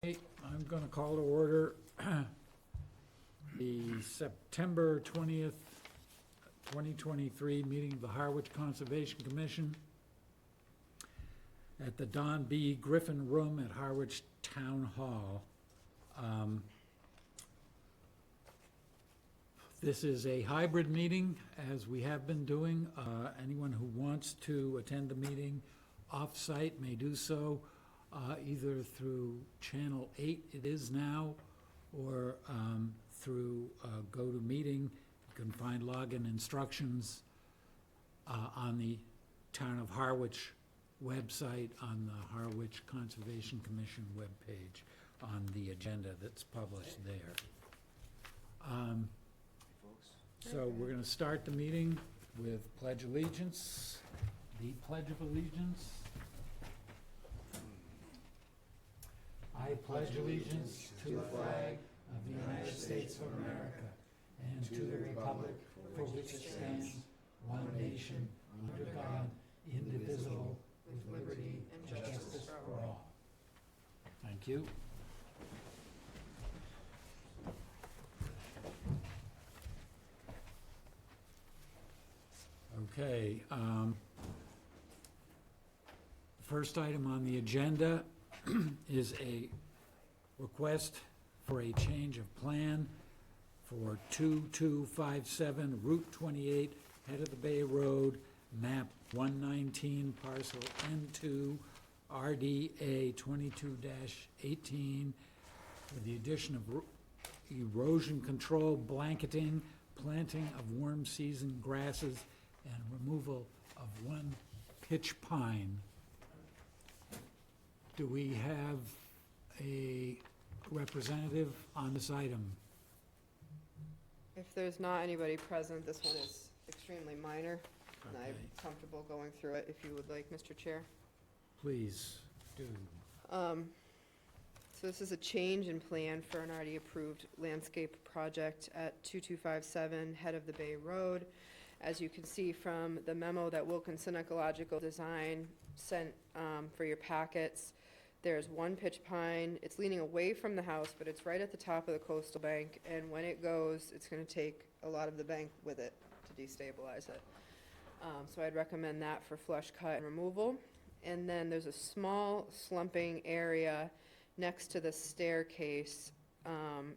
I'm going to call to order the September 20th, 2023 meeting of the Harwich Conservation Commission at the Don B. Griffin Room at Harwich Town Hall. This is a hybrid meeting, as we have been doing. Anyone who wants to attend the meeting off-site may do so, either through Channel 8, it is now, or through GoToMeeting. You can find login instructions on the Town of Harwich website, on the Harwich Conservation Commission webpage, on the agenda that's published there. So we're going to start the meeting with Pledge Allegiance, the Pledge of Allegiance. I pledge allegiance to the flag of the United States of America and to the republic for which it stands, one nation, under God, indivisible, with liberty and justice for all. Thank you. Okay. First item on the agenda is a request for a change of plan for 2257 Route 28, Head of the Bay Road, map 119, parcel N2, RDA 22-18, with the addition of erosion control, blanketing, planting of warm season grasses, and removal of one pitch pine. Do we have a representative on this item? If there's not anybody present, this one is extremely minor, and Okay. I'm comfortable going through it if you would like, Mr. Chair. Please do. So this is a change in plan for an already approved landscape project at 2257 Head of the Bay Road. As you can see from the memo that Wilkinson Ecological Design sent for your packets, there's one pitch pine. It's leaning away from the house, but it's right at the top of the coastal bank, and when it goes, it's going to take a lot of the bank with it to destabilize it. So I'd recommend that for flush cut and removal. And then there's a small slumping area next to the staircase.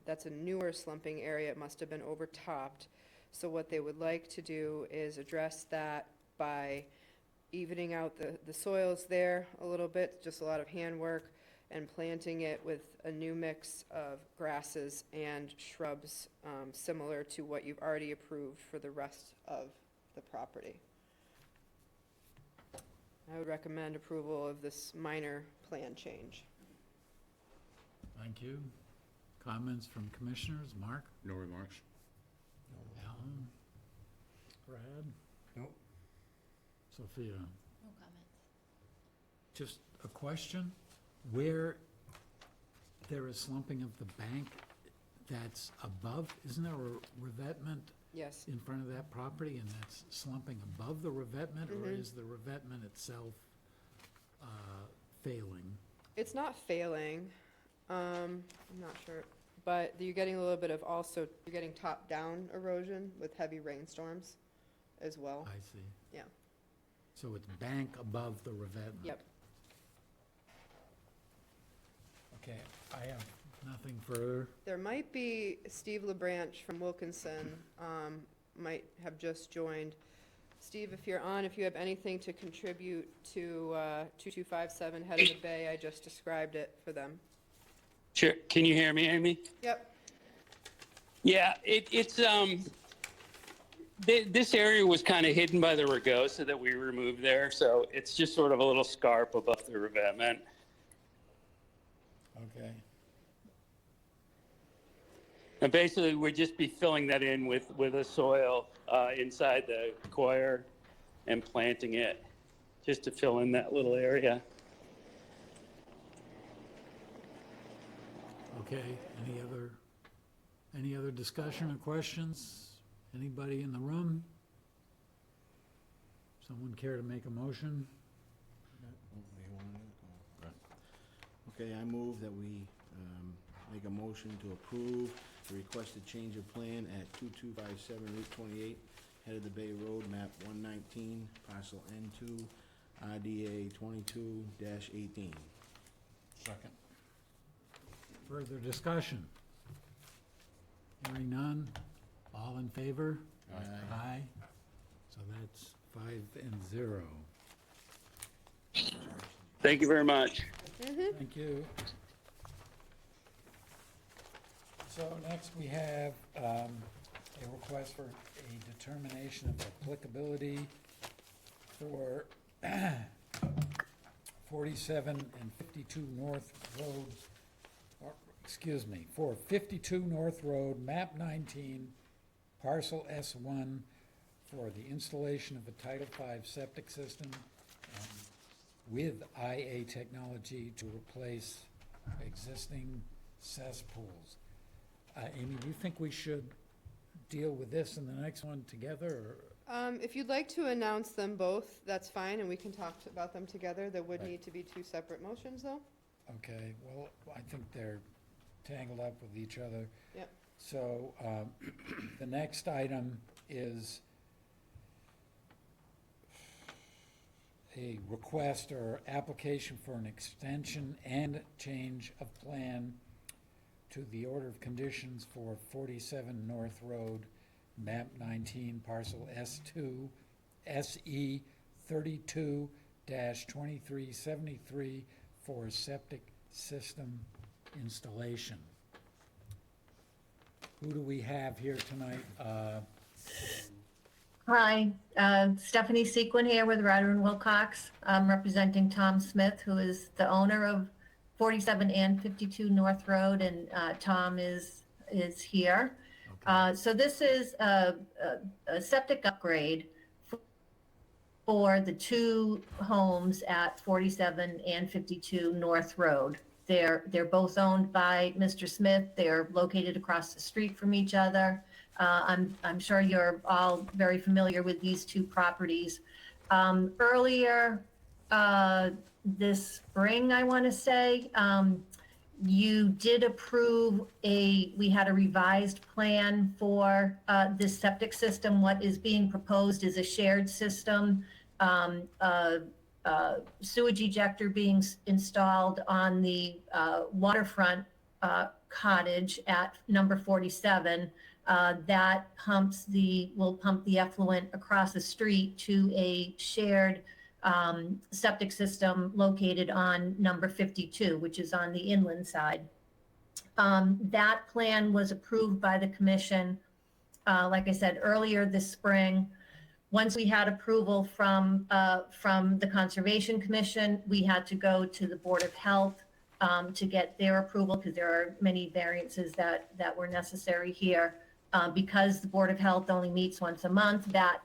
That's a newer slumping area. It must have been overtopped. So what they would like to do is address that by evening out the soils there a little bit, just a lot of handwork, and planting it with a new mix of grasses and shrubs similar to what you've already approved for the rest of the property. I would recommend approval of this minor plan change. Thank you. Comments from commissioners? Mark? No remarks. Alan? Brad? Nope. Sophia? No comments. Just a question. Where there is slumping of the bank, that's above, isn't there a revetment Yes. in front of that property, and that's slumping above the revetment, or is the revetment itself failing? It's not failing. I'm not sure. But you're getting a little bit of also, you're getting top-down erosion with heavy rainstorms as well. I see. Yeah. So it's bank above the revetment? Yep. Okay, I have nothing further. There might be Steve LeBranch from Wilkinson, might have just joined. Steve, if you're on, if you have anything to contribute to 2257 Head of the Bay, I just described it for them. Sure. Can you hear me, Amy? Yep. Yeah, this area was kind of hidden by the rugosa that we removed there, so it's just sort of a little scarp above the revetment. Okay. And basically, we'd just be filling that in with a soil inside the coir and planting it just to fill in that little area. Okay, any other discussion or questions? Anybody in the room? Someone care to make a motion? Okay, I move that we Make a motion to approve the requested change of plan at 2257 Route 28, head of the Bay Road, map 119, parcel N2, RDA 22-18. Second. Further discussion? Hearing none, all in favor? Aye. Aye. So that's 5-0. Thank you very much. Thank you. So next we have a request for a determination of applicability for 47 and 52 North Road, or, excuse me, for 52 North Road, map 19, parcel S1, for the installation of a Title V septic system with IA technology to replace existing cesspools. Amy, do you think we should deal with this and the next one together, or? If you'd like to announce them both, that's fine, and we can talk about them together. There would Right. need to be two separate motions, though. Okay, well, I think they're tangled up with each other. Yep. So, the next item is a request or application for an extension and change of plan to the order of conditions for 47 North Road, map 19, parcel S2, SE 32-2373 for septic system installation. Who do we have here tonight? Hi, Stephanie Sequin here with Ryder and Wilcox. I'm representing Tom Smith, who is the owner of 47 and 52 North Road, and Tom is here. So this is a septic upgrade for the two homes at 47 and 52 North Road. They're both owned by Mr. Smith. They're located across the street from each other. I'm sure you're all very familiar with these two properties. Earlier this spring, I want to say, you did approve we had a revised plan for this septic system. What is being proposed is a shared system, sewage ejector being installed on the waterfront cottage at number 47. That will pump the effluent across the street to a shared septic system located on number 52, which is on the inland side. That plan was approved by the commission, like I said, earlier this spring. Once we had approval from the Conservation Commission, we had to go to the Board of Health to get their approval, because there are many variances that were necessary here. Because the Board of Health only meets once a month, that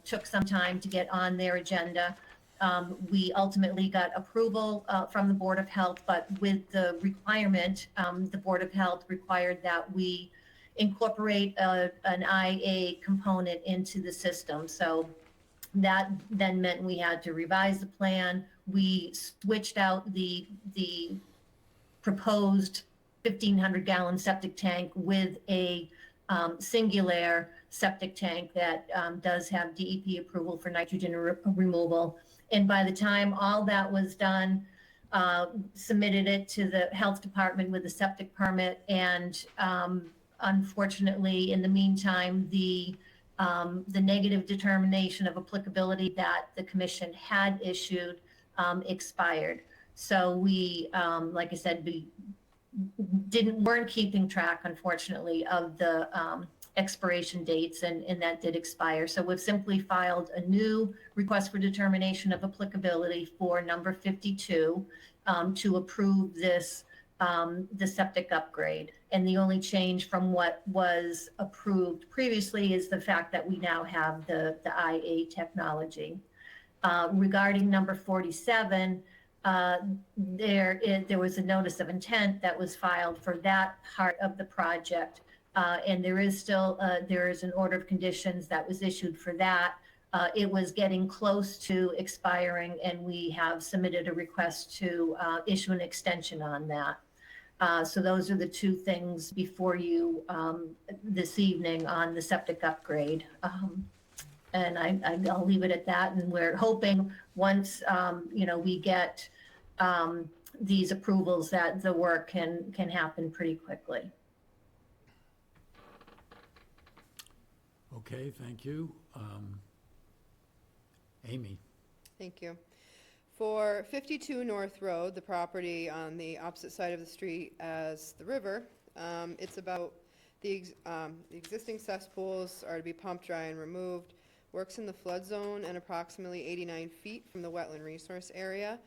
took some time to get on their agenda. We ultimately got approval from the Board of Health, but with the requirement, the Board of Health required that we incorporate an IA component into the system. So that then meant we had to revise the plan. We switched out the proposed 1,500-gallon septic tank with a singular septic tank that does have DEP approval for nitrogen removal. And by the time all that was done, submitted it to the health department with a septic permit. And unfortunately, in the meantime, the negative determination of applicability that the commission had issued expired. So we, like I said, we weren't keeping track, unfortunately, of the expiration dates, and that did expire. So we've simply filed a new request for determination of applicability for number 52 to approve this, the septic upgrade. And the only change from what was approved previously is the fact that we now have the IA technology. Regarding number 47, there was a notice of intent that was filed for that part of the project. And there is still, there is an order of conditions that was issued for that. It was getting close to expiring, and we have submitted a request to issue an extension on that. So those are the two things before you this evening on the septic upgrade. And I'll leave it at that. And we're hoping once, we get these approvals that the work can happen pretty quickly. Okay, thank you. Amy? Thank you. For 52 North Road, the property on the opposite side of the street as the river, it's about, the existing cesspools are to be pumped dry and removed. Works in the flood zone and approximately 89 feet from the wetland resource area.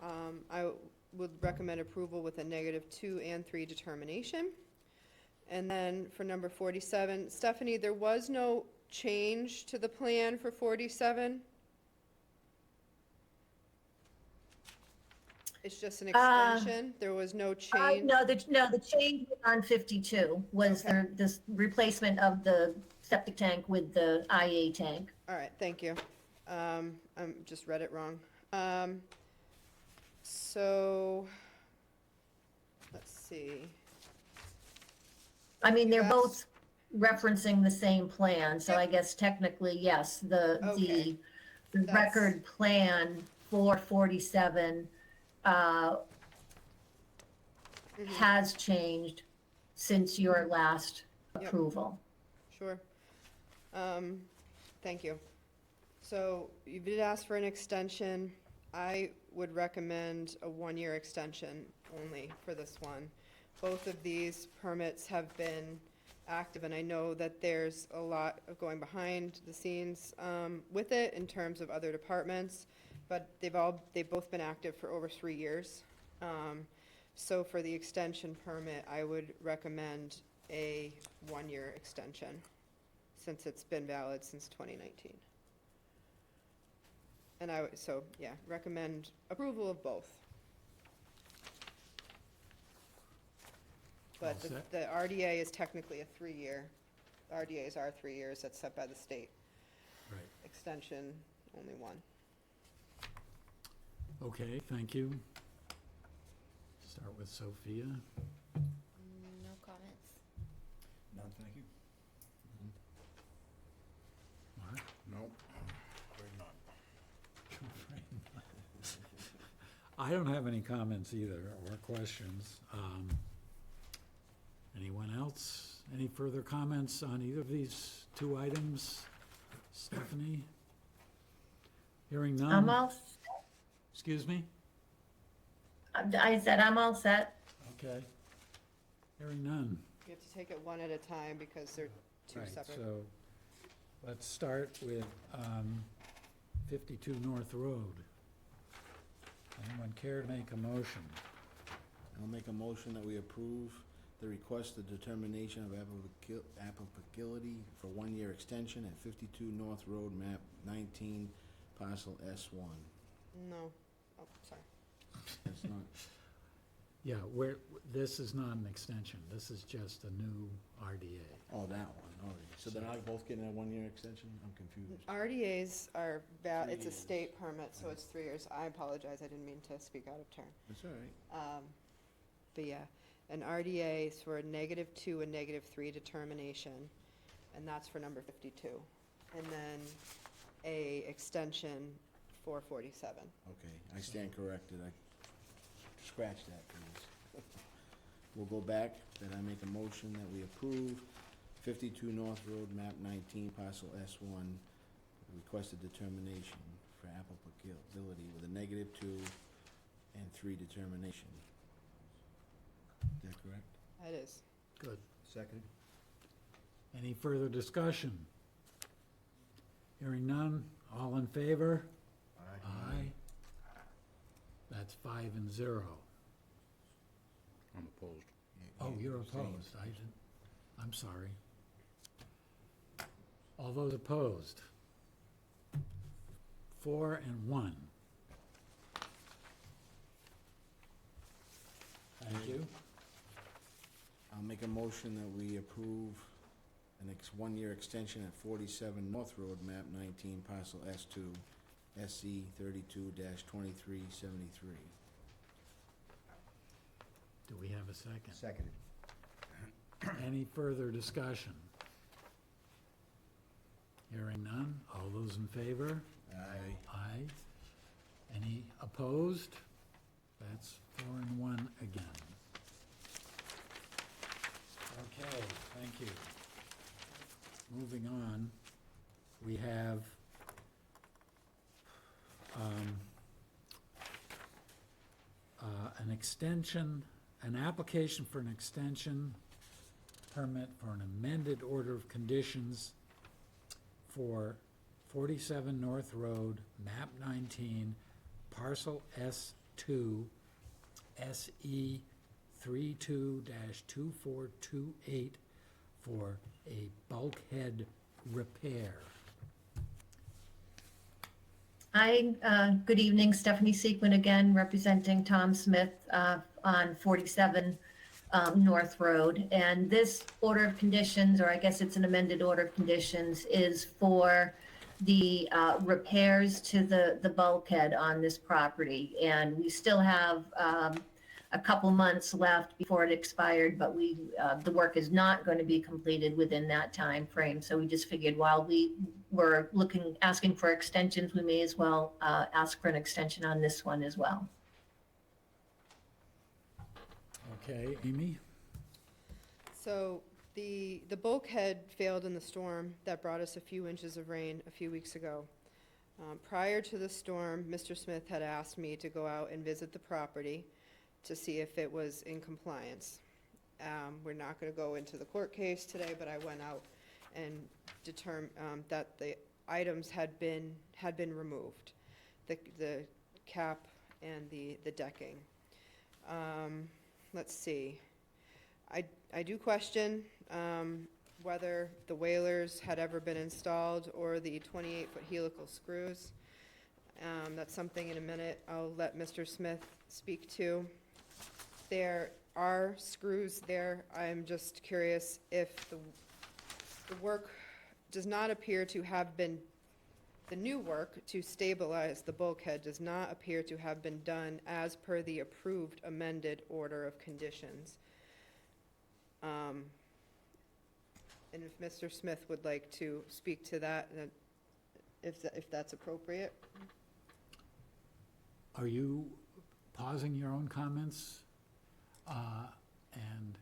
I would recommend approval with a -2 and 3 determination. And then for number 47, Stephanie, there was no change to the plan for 47? It's just an extension? There was no change? No, the change on 52 was Okay. this replacement of the septic tank with the IA tank. All right, thank you. Just read it wrong. So, let's see. I mean, they're Yes. both referencing the same plan, so I guess technically, yes, Okay. the That's- record plan for 47 has changed since your last Yep. approval. Sure. Thank you. So you did ask for an extension. I would recommend a 1-year extension only for this one. Both of these permits have been active, and I know that there's a lot of going behind the scenes with it in terms of other departments, but they've both been active for over 3 years. So for the extension permit, I would recommend a 1-year extension, since it's been valid since 2019. And recommend approval of both. But All set. the RDA is technically a 3-year. RDAs are 3 years, that's set by the state. Right. Extension, only 1. Okay, thank you. Start with Sophia. No comments. None, thank you. Mark? Nope. Very none. I don't have any comments either, or questions. Anyone else? Any further comments on either of these two items? Stephanie? Hearing none? I'm all, Excuse me? I said I'm all set. Okay. Hearing none. You have to take it one at a time because they're two Right, separate. so let's start with 52 North Road. Anyone care to make a motion? I'll make a motion that we approve the request of determination of applicability for 1-year extension at 52 North Road, map 19, parcel S1. No, oh, sorry. That's not, Yeah, this is not an extension, this is just a new RDA. oh, that one, all right. So they're not both getting a 1-year extension? I'm confused. RDAs are, it's a 3 years. state permit, so it's 3 years. I apologize, I didn't mean to speak out of turn. That's all right. But yeah, an RDA is for a -2 and -3 determination, and that's for number 52. And then a extension for 47. Okay, I stand corrected. I scratch that, please. We'll go back, then I make a motion that we approve 52 North Road, map 19, parcel S1, requested determination for applicability with a -2 and 3 determination. Is that correct? That is. Good. Second? Any further discussion? Hearing none, all in favor? Aye. That's 5 and 0. I'm opposed. Oh, you're opposed, I'm sorry. All those opposed? 4 and 1. Thank you. I'll make a motion that we approve an 1-year extension at 47 North Road, map 19, parcel S2, SC 32-2373. Do we have a second? Seconded. Any further discussion? Hearing none. All those in favor? Aye. Aye. Any opposed? That's 4-1 again. Okay, thank you. Moving on, we have an extension, an application for an extension permit for an amended order of conditions for 47 North Road, map 19, parcel S2, SE 32-2428 for a bulkhead repair. Hi, good evening, Stephanie Sequin again, representing Tom Smith on 47 North Road. And this order of conditions, or I guess it's an amended order of conditions, is for the repairs to the bulkhead on this property. And we still have a couple months left before it expired, but the work is not going to be completed within that time frame. So we just figured while we were asking for extensions, we may as well ask for an extension on this one as well. Okay, Amy? So the bulkhead failed in the storm that brought us a few inches of rain a few weeks ago. Prior to the storm, Mr. Smith had asked me to go out and visit the property to see if it was in compliance. We're not going to go into the court case today, but I went out and determined that the items had been removed, the cap and the decking. Let's see. I do question whether the whalers had ever been installed or the 28-foot helical screws. That's something in a minute I'll let Mr. Smith speak to. There are screws there. I'm just curious if the work does not appear to have been, the new work to stabilize the bulkhead does not appear to have been done as per the approved amended order of conditions. And if Mr. Smith would like to speak to that, if that's appropriate. Are you pausing your own comments? And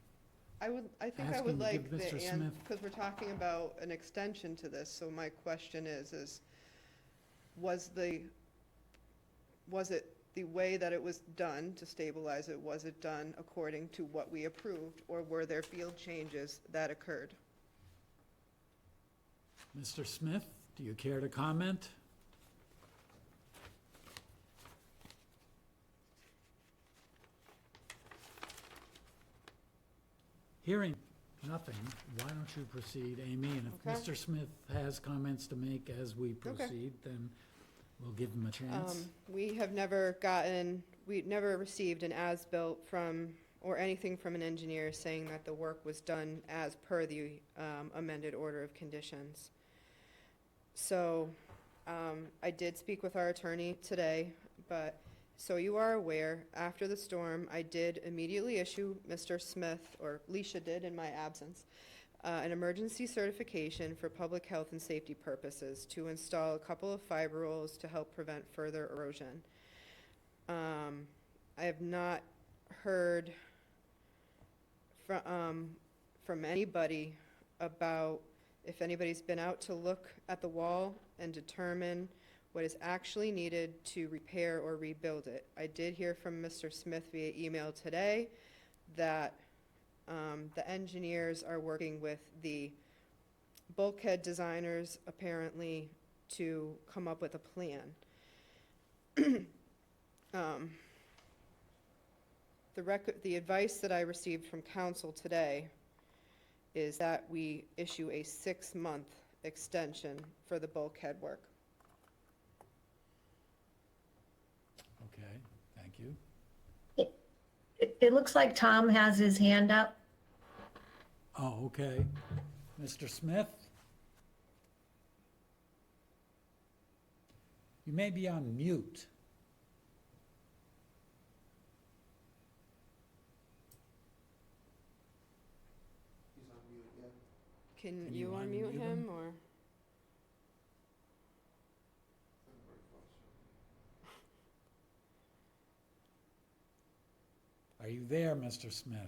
I think I Asking would to like give Mr. Smith- because we're talking about an extension to this, so my question is was it the way that it was done to stabilize it, was it done according to what we approved, or were there field changes that occurred? Mr. Smith, do you care to comment? Hearing nothing, why don't you proceed, Amy? And if Okay. Mr. Smith has comments to make as we proceed, then we'll give him a chance. We never received an as-built from, or anything from an engineer saying that the work was done as per the amended order of conditions. So, I did speak with our attorney today, but, so you are aware, after the storm, I did immediately issue Mr. Smith, or Leisha did in my absence, an emergency certification for public health and safety purposes to install a couple of fiber rolls to help prevent further erosion. I have not heard from anybody about if anybody's been out to look at the wall and determine what is actually needed to repair or rebuild it. I did hear from Mr. Smith via email today that the engineers are working with the bulkhead designers, apparently, to come up with a plan. The advice that I received from council today is that we issue a 6-month extension for the bulkhead work. Okay, thank you. It looks like Tom has his hand up. Oh, okay. Mr. Smith? You may be on mute. Can Can you you unmute unmute him, him? or? Are you there, Mr. Smith?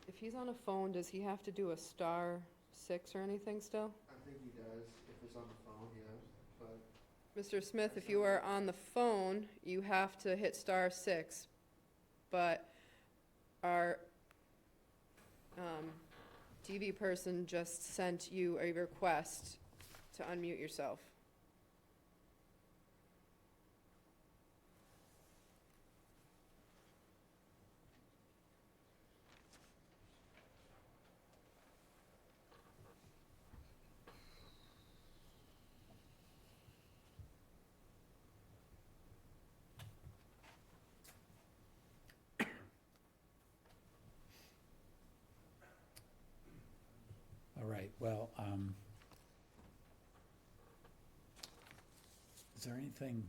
If he's on a phone, does he have to do a *6 or anything still? I think he does, if it's on the phone, yes, but Mr. Smith, if you are on the phone, you have to hit *6, but our TV person just sent you a request to unmute yourself. All right, well, is there anything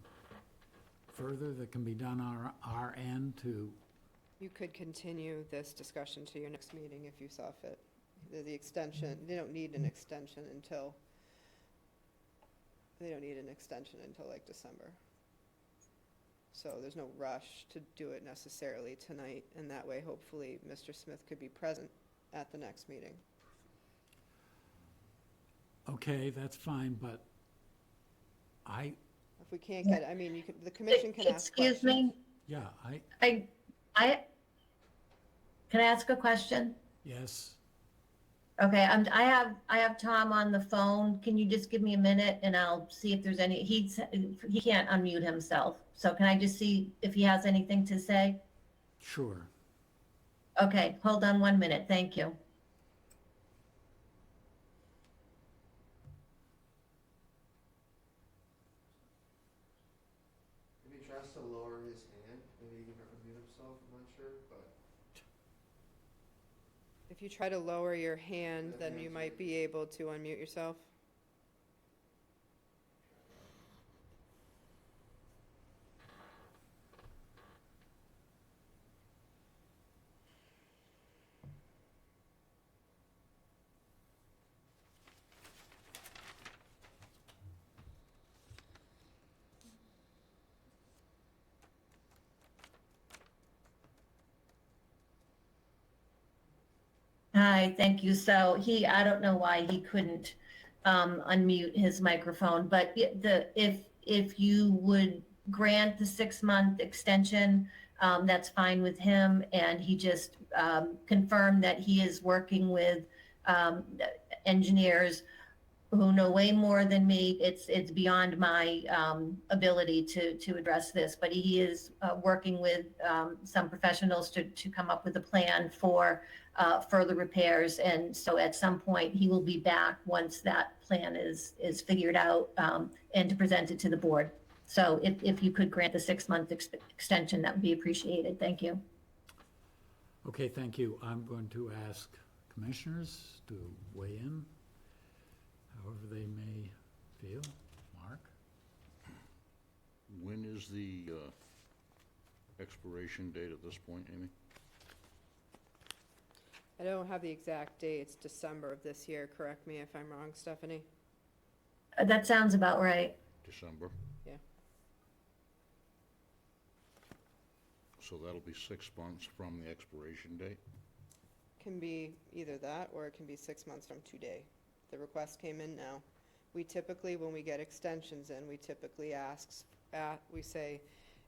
further that can be done on our end to, You could continue this discussion to your next meeting if you saw fit. The extension, they don't need an extension until like December. So there's no rush to do it necessarily tonight, and that way, hopefully, Mr. Smith could be present at the next meeting. okay, that's fine, but If we can't get, I mean, you could, the commission can ask questions. Excuse me, yeah, can I ask a question? yes, Okay, I have Tom on the phone. Can you just give me a minute and I'll see if there's any, he can't unmute himself. So can I just see if he has anything to say? sure. Okay, hold on 1 minute. Thank you. if he tries to lower his hand, maybe he can unmute himself, I'm not sure, but If you try to lower your hand, The then you hand's might raised. be able to unmute yourself. Hi, thank you. So I don't know why he couldn't unmute his microphone, but if you would grant the 6-month extension, that's fine with him. And he just confirmed that he is working with engineers who know way more than me. It's beyond my ability to address this, but he is working with some professionals to come up with a plan for further repairs. And so at some point, he will be back once that plan is figured out and to present it to the board. So if you could grant the 6-month extension, that would be appreciated. Thank you. Okay, thank you. I'm going to ask commissioners to weigh in however they may feel. Mark? When is the expiration date at this point, Amy? I don't have the exact date. It's December of this year. Correct me if I'm wrong, Stephanie. That sounds about right. December? Yeah. So that'll be 6 months from the expiration date? Can be either that, or it can be 6 months from today. The request came in now. We typically, when we get extensions in, we typically we say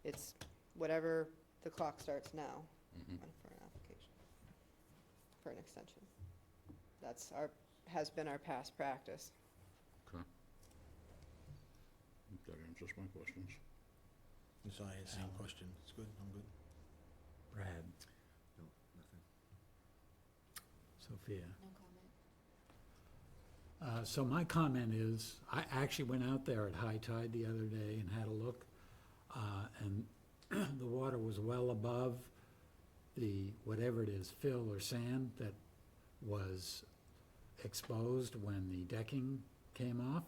it's whatever the clock starts now Mhm. for an application, for an extension. Has been our past practice. Okay. That answers my questions. So I had the same question. It's good, I'm good. Brad? no, nothing. Sophia? No comment. So my comment is, I actually went out there at high tide the other day and had a look, and the water was well above the, whatever it is, fill or sand that was exposed when the decking came off.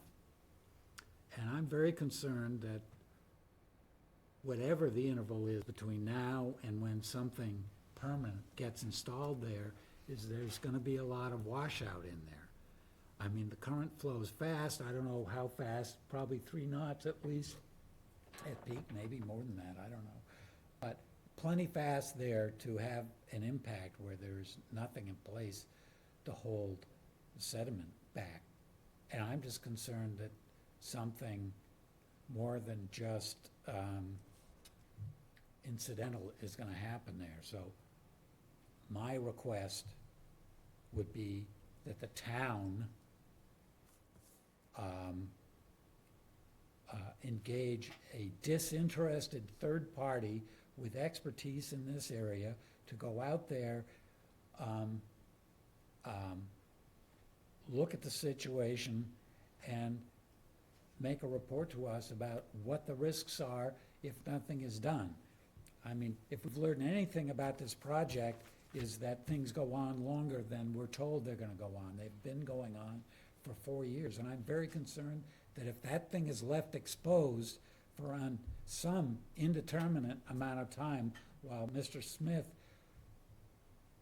And I'm very concerned that whatever the interval is between now and when something permanent gets installed there, is there's gonna be a lot of washout in there. I mean, the current flows fast, I don't know how fast, probably 3 knots at least, at peak, maybe more than that, I don't know. But plenty fast there to have an impact where there's nothing in place to hold the sediment back. And I'm just concerned that something more than just incidental is gonna happen there. So my request would be that the town engage a disinterested third party with expertise in this area to go out there, look at the situation, and make a report to us about what the risks are if nothing is done. I mean, if we've learned anything about this project, is that things go on longer than we're told they're gonna go on. They've been going on for 4 years, and I'm very concerned that if that thing is left exposed for some indeterminate amount of time while Mr. Smith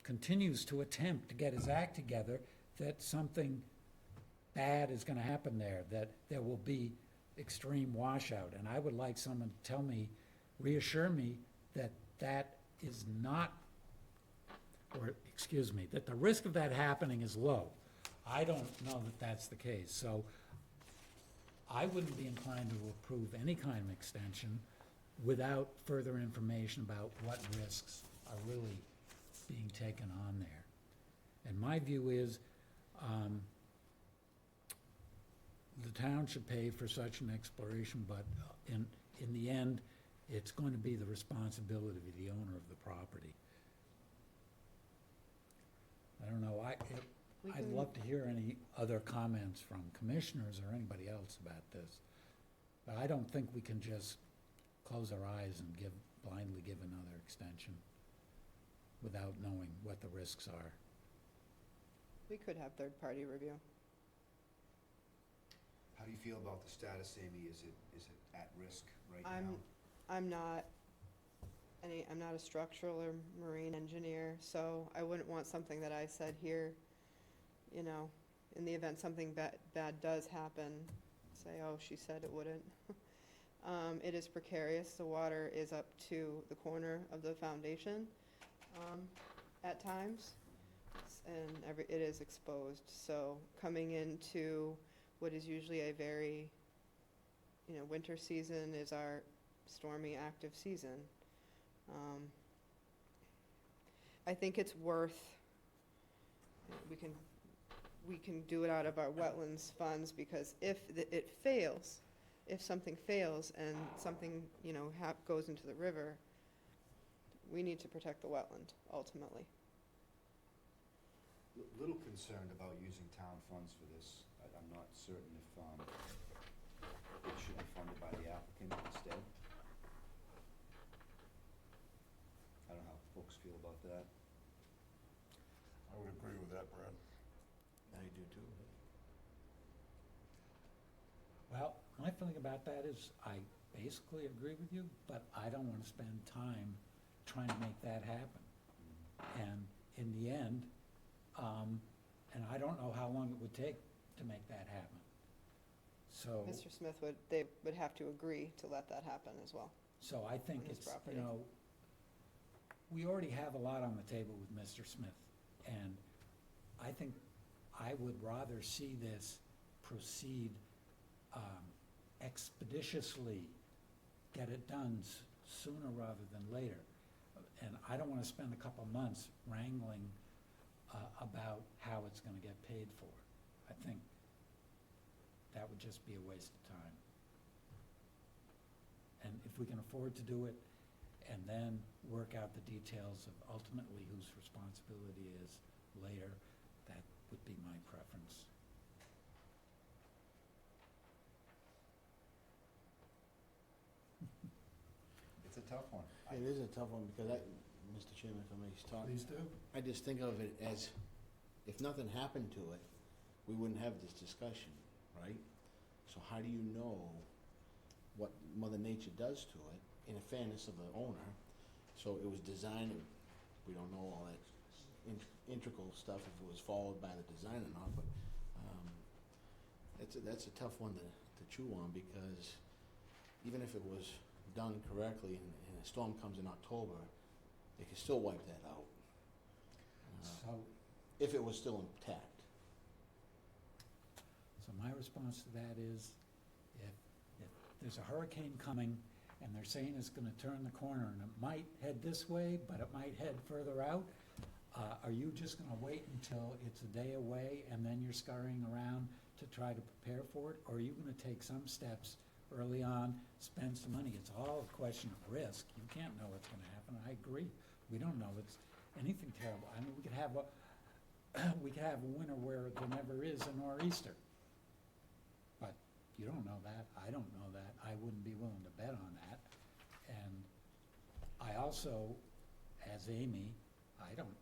continues to attempt to get his act together, that something bad is gonna happen there, that there will be extreme washout. And I would like someone to tell me, reassure me that that is not, or, excuse me, that the risk of that happening is low. I don't know that that's the case, so I wouldn't be inclined to approve any kind of extension without further information about what risks are really being taken on there. And my view is, the town should pay for such an exploration, but in the end, it's going to be the responsibility of the owner of the property. I don't know, I'd love to hear any other comments from commissioners or anybody else about this. But I don't think we can just close our eyes and blindly give another extension without knowing what the risks are. We could have third-party review. How do you feel about the status, Amy? Is it at risk right now? I'm not a structural or marine engineer, so I wouldn't want something that I said here, you know, in the event something bad does happen, say, oh, she said it wouldn't. It is precarious. The water is up to the corner of the foundation at times, and it is exposed. So coming into what is usually a very, winter season is our stormy, active season. I think it's worth, we can do it out of our wetlands funds, because if it fails, if something fails and something, goes into the river, we need to protect the wetland, ultimately. Little concerned about using town funds for this. I'm not certain if it should be funded by the applicant instead. I don't know how folks feel about that. I would agree with that, Brad. I do too. Well, my feeling about that is I basically agree with you, but I don't want to spend time trying to make that happen. And in the end, and I don't know how long it would take to make that happen. So. Mr. Smith they would have to agree to let that happen as well. So I think On his it's, property. we already have a lot on the table with Mr. Smith. And I think I would rather see this proceed expeditiously, get it done sooner rather than later. And I don't want to spend a couple months wrangling about how it's going to get paid for. I think that would just be a waste of time. And if we can afford to do it, and then work out the details of ultimately whose responsibility is later, that would be my preference. It's a tough one. It is a tough one, because Mr. Chairman, if I may talk. Please do. I just think of it as, if nothing happened to it, we wouldn't have this discussion, right? So how do you know what Mother Nature does to it, in the fairness of the owner? So it was designed We don't know all that integral stuff, if it was followed by the design or not, but, that's a tough one to chew on, because even if it was done correctly and a storm comes in October, they can still wipe that out, So, if it was still intact. so my response to that is, if there's a hurricane coming and they're saying it's gonna turn the corner and it might head this way, but it might head further out, are you just gonna wait until it's a day away and then you're scurrying around to try to prepare for it? Or are you gonna take some steps early on, spend some money? It's all a question of risk. You can't know what's gonna happen. I agree. We don't know it's anything terrible. I mean, we could have a winter where there never is a nor'easter. But you don't know that. I don't know that. I wouldn't be willing to bet on that. And I also, as Amy, I don't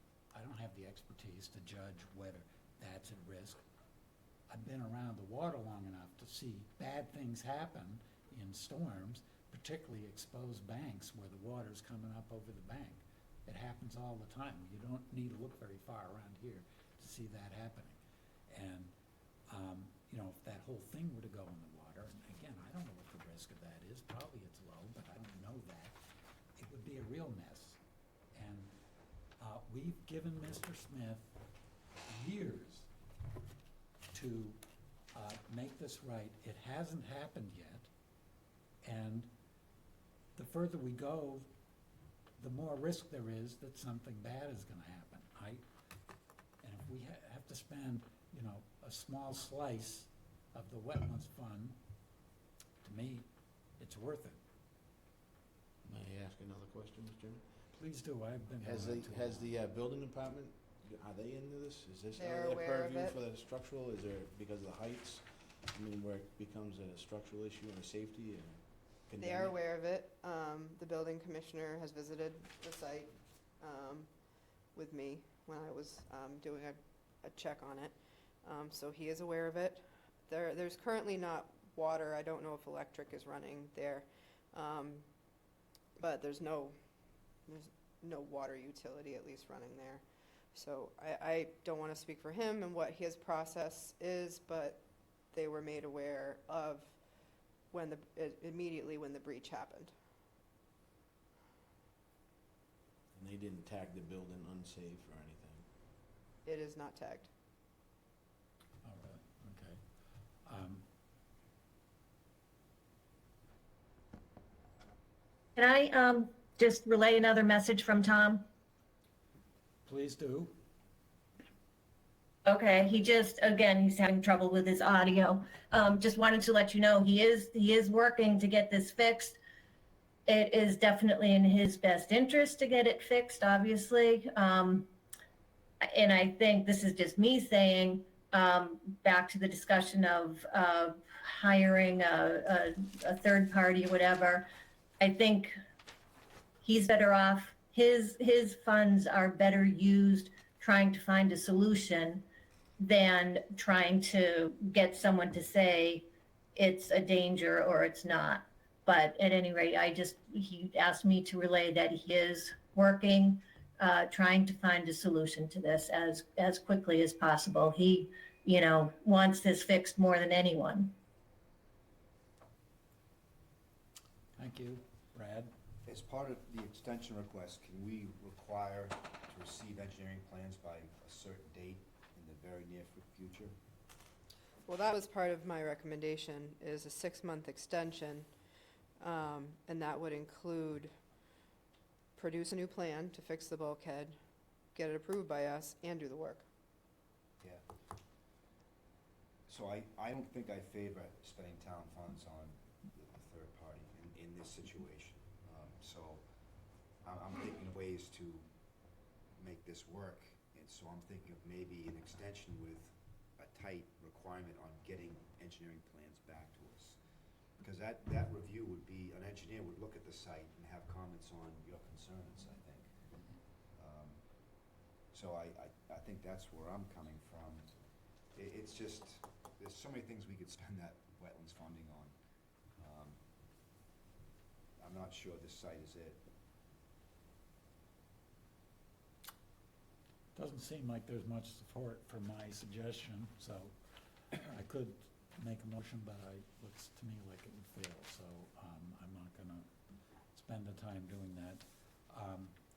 have the expertise to judge whether that's at risk. I've been around the water long enough to see bad things happen in storms, particularly exposed banks where the water's coming up over the bank. It happens all the time. You don't need to look very far around here to see that happening. And, if that whole thing were to go in the water, and again, I don't know what the risk of that is. Probably it's low, but I don't know that. It would be a real mess. And we've given Mr. Smith years to make this right. It hasn't happened yet. And the further we go, the more risk there is that something bad is gonna happen. And if we have to spend, a small slice of the wetlands fund, to me, it's worth it. May I ask another question, Mr. Chairman? Please do, I've been. Has going the, too has long. the building department, are they into this? Is this They're under their aware of purview it. for the structural? Is there, because of the heights, where it becomes a structural issue and a safety and They are condemning? aware of it. The building commissioner has visited the site with me when I was doing a check on it. So he is aware of it. There's currently not water. I don't know if electric is running there. But there's no water utility at least running there. So I don't want to speak for him and what his process is, but they were made aware of immediately when the breach happened. And they didn't tag the building unsafe or anything? It is not tagged. Oh, really? Okay. Can I just relay another message from Tom? Please do. Okay, again, he's having trouble with his audio. Just wanted to let you know, he is working to get this fixed. It is definitely in his best interest to get it fixed, obviously. And I think this is just me saying, back to the discussion of hiring a third party or whatever, I think he's better off. His funds are better used trying to find a solution than trying to get someone to say it's a danger or it's not. But at any rate, he asked me to relay that he is working, trying to find a solution to this as quickly as possible. He, wants this fixed more than anyone. Thank you. Brad? As part of the extension request, can we require to receive engineering plans by a certain date in the very near future? Well, that was part of my recommendation, is a 6-month extension. And that would include produce a new plan to fix the bulkhead, get it approved by us, and do the work. Yeah. So I don't think I favor spending town funds on the third party in this situation. So I'm thinking of ways to make this work, and so I'm thinking of maybe an extension with a tight requirement on getting engineering plans back to us. Because that review would be, an engineer would look at the site and have comments on your concerns, I think. So I think that's where I'm coming from. It's just, there's so many things we could spend that wetlands funding on. I'm not sure this site is it. doesn't seem like there's much support for my suggestion, so I could make a motion, but looks to me like it would fail, so I'm not gonna spend the time doing that.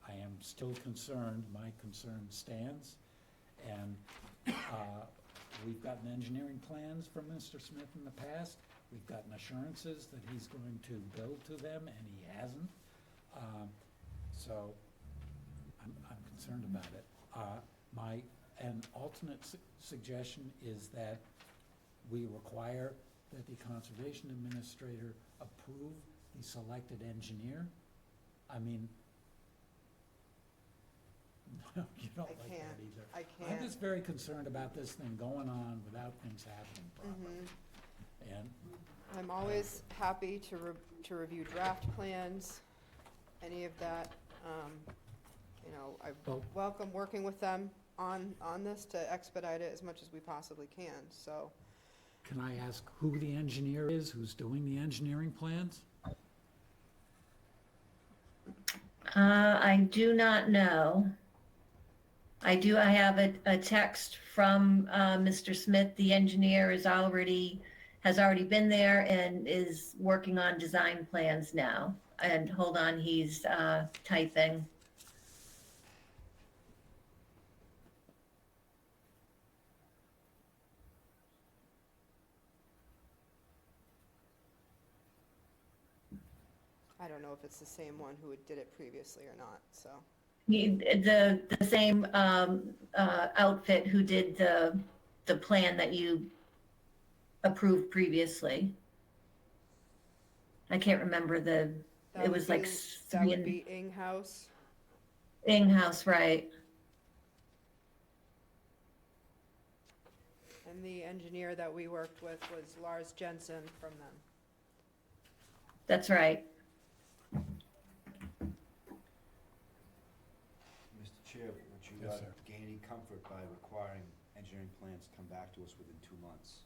I am still concerned, my concern stands, and we've gotten engineering plans from Mr. Smith in the past. We've gotten assurances that he's going to build to them, and he hasn't. So I'm concerned about it. An alternate suggestion is that we require that the conservation administrator approve the selected engineer. I mean, no, you don't I like can't. that either. I I'm can't. just very concerned about this thing going on without things happening properly. And I'm always happy to review draft plans, any of that. You know, I Well- welcome working with them on this to expedite it as much as we possibly can, so. can I ask who the engineer is, who's doing the engineering plans? I do not know. I have a text from Mr. Smith. The engineer has already been there and is working on design plans now. And hold on, he's typing. I don't know if it's the same one who did it previously or not, so. The same outfit who did the plan that you approved previously. I can't remember That it would was like be- That would be Inghouse. Inghouse, right? And the engineer that we worked with was Lars Jensen from them. That's right. Mr. Chair, would you Yes, sir. gain any comfort by requiring engineering plans to come back to us within 2 months?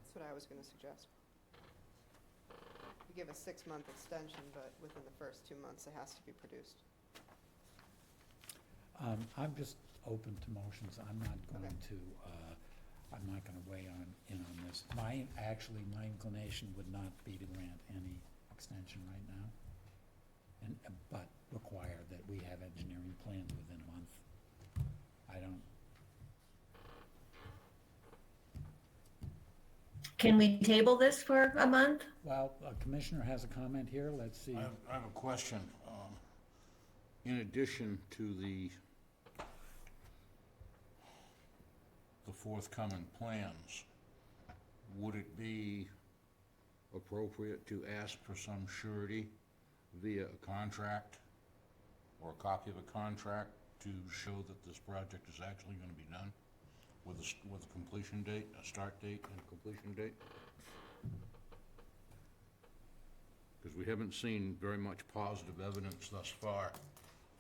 That's what I was gonna suggest. We give a 6-month extension, but within the first 2 months, it has to be produced. I'm just open to motions. I'm not going Okay. to, I'm not gonna weigh in on this. My inclination would not be to grant any extension right now. But require that we have engineering plans within a month. I don't, Can we table this for a month? well, a commissioner has a comment here. Let's see. I have a question. In addition to the forthcoming plans, would it be appropriate to ask for some surety via a contract or a copy of a contract to show that this project is actually going to be done with a completion date, a start date and a completion date? Because we haven't seen very much positive evidence thus far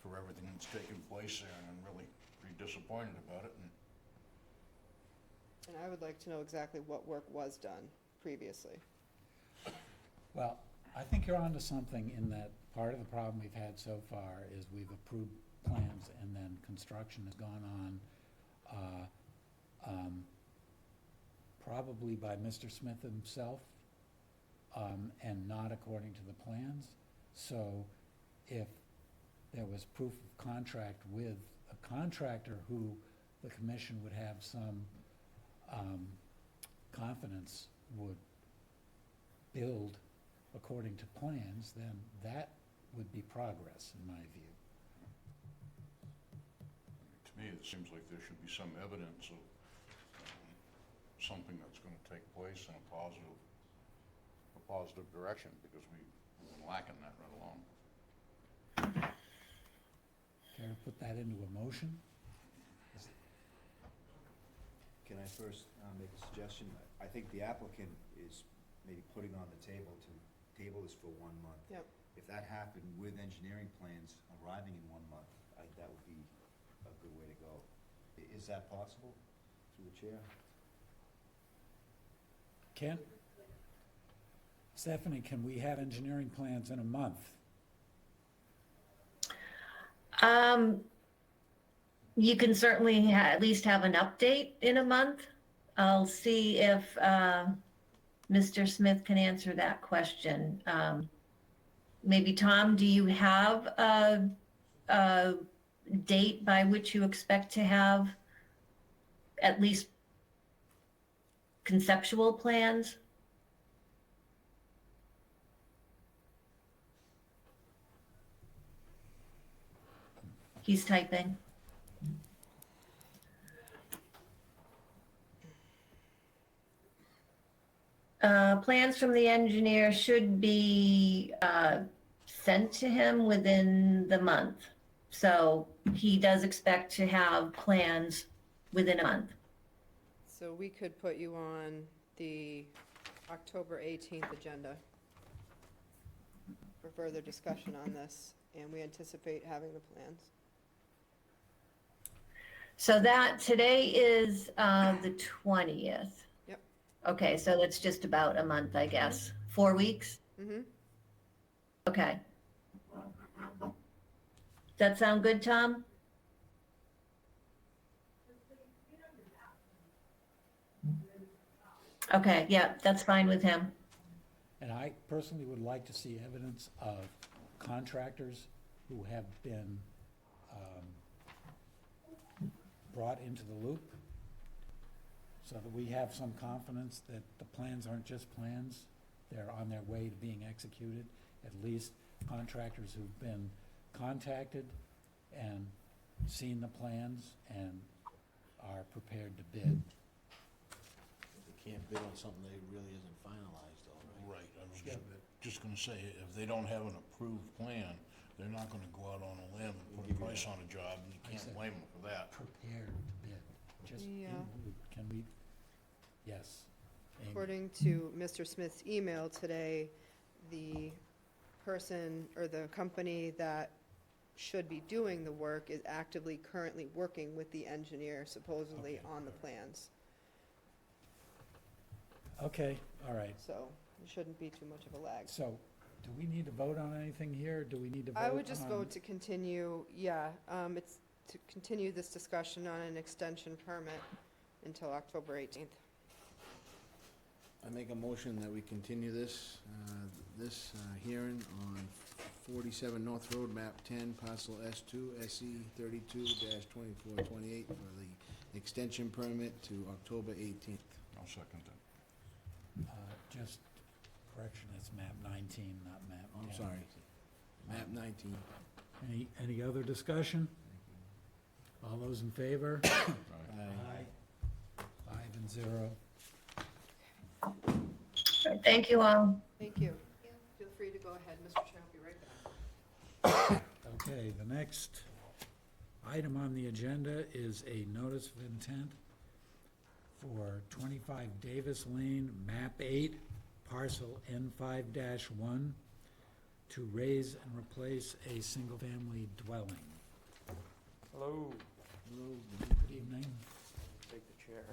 for everything that's taken place there, and I'm really pretty disappointed about it. And I would like to know exactly what work was done previously. Well, I think you're onto something in that part of the problem we've had so far is we've approved plans and then construction has gone on, probably by Mr. Smith himself, and not according to the plans. So if there was proof of contract with a contractor who the commission would have some confidence would build according to plans, then that would be progress, in my view. To me, it seems like there should be some evidence of something that's going to take place in a positive direction, because we've been lacking that right along. Care to put that into a motion? Can I first make a suggestion? I think the applicant is maybe putting on the table to table this for 1 month. Yep. If that happened with engineering plans arriving in 1 month, that would be a good way to go. Is that possible through the chair? Ken? Stephanie, can we have engineering plans in a month? You can certainly at least have an update in a month. I'll see if Mr. Smith can answer that question. Maybe Tom, do you have a date by which you expect to have at least conceptual plans? He's typing. Plans from the engineer should be sent to him within the month. So he does expect to have plans within a month. So we could put you on the October 18th agenda for further discussion on this, and we anticipate having the plans. So that, today is the 20th. Yep. Okay, so that's just about a month, I guess. 4 weeks? Mm-hmm. Okay. Does that sound good, Tom? Okay, yeah, that's fine with him. And I personally would like to see evidence of contractors who have been brought into the loop, so that we have some confidence that the plans aren't just plans, they're on their way to being executed. At least contractors who've been contacted and seen the plans and are prepared to bid. They can't bid on something that really isn't finalized though, right? Right, I was just gonna say, if they don't have an approved plan, they're not gonna go out on a limb and put a price on a job, and you I can't said- blame them for that. Prepared to bid, just in Yeah. the loop. Can we, yes. Amy. According to Mr. Smith's email today, the person or the company that should be doing the work is actively currently working with the engineer supposedly Okay, on the good. plans. Okay, all right. So it shouldn't be too much of a lag. So, do we need to vote on anything here? Do we need to vote I would just on- vote to continue, it's to continue this discussion on an extension permit until October 18th. I make a motion that we continue this hearing on 47 North Road, map 10, parcel S2, SE 32-2428 for the extension permit to October 18th. I'll second that. Just correction, it's map 19, not map 10. I'm sorry. Map 19. Any other discussion? All those in favor? Aye. 5-0. Thank you all. Thank you. Feel free to go ahead, Mr. Chair, I'll be right back. Okay, the next item on the agenda is a notice of intent for 25 Davis Lane, map 8, parcel N5-1, to raise and replace a single-family dwelling. Hello, Good evening. take the chair.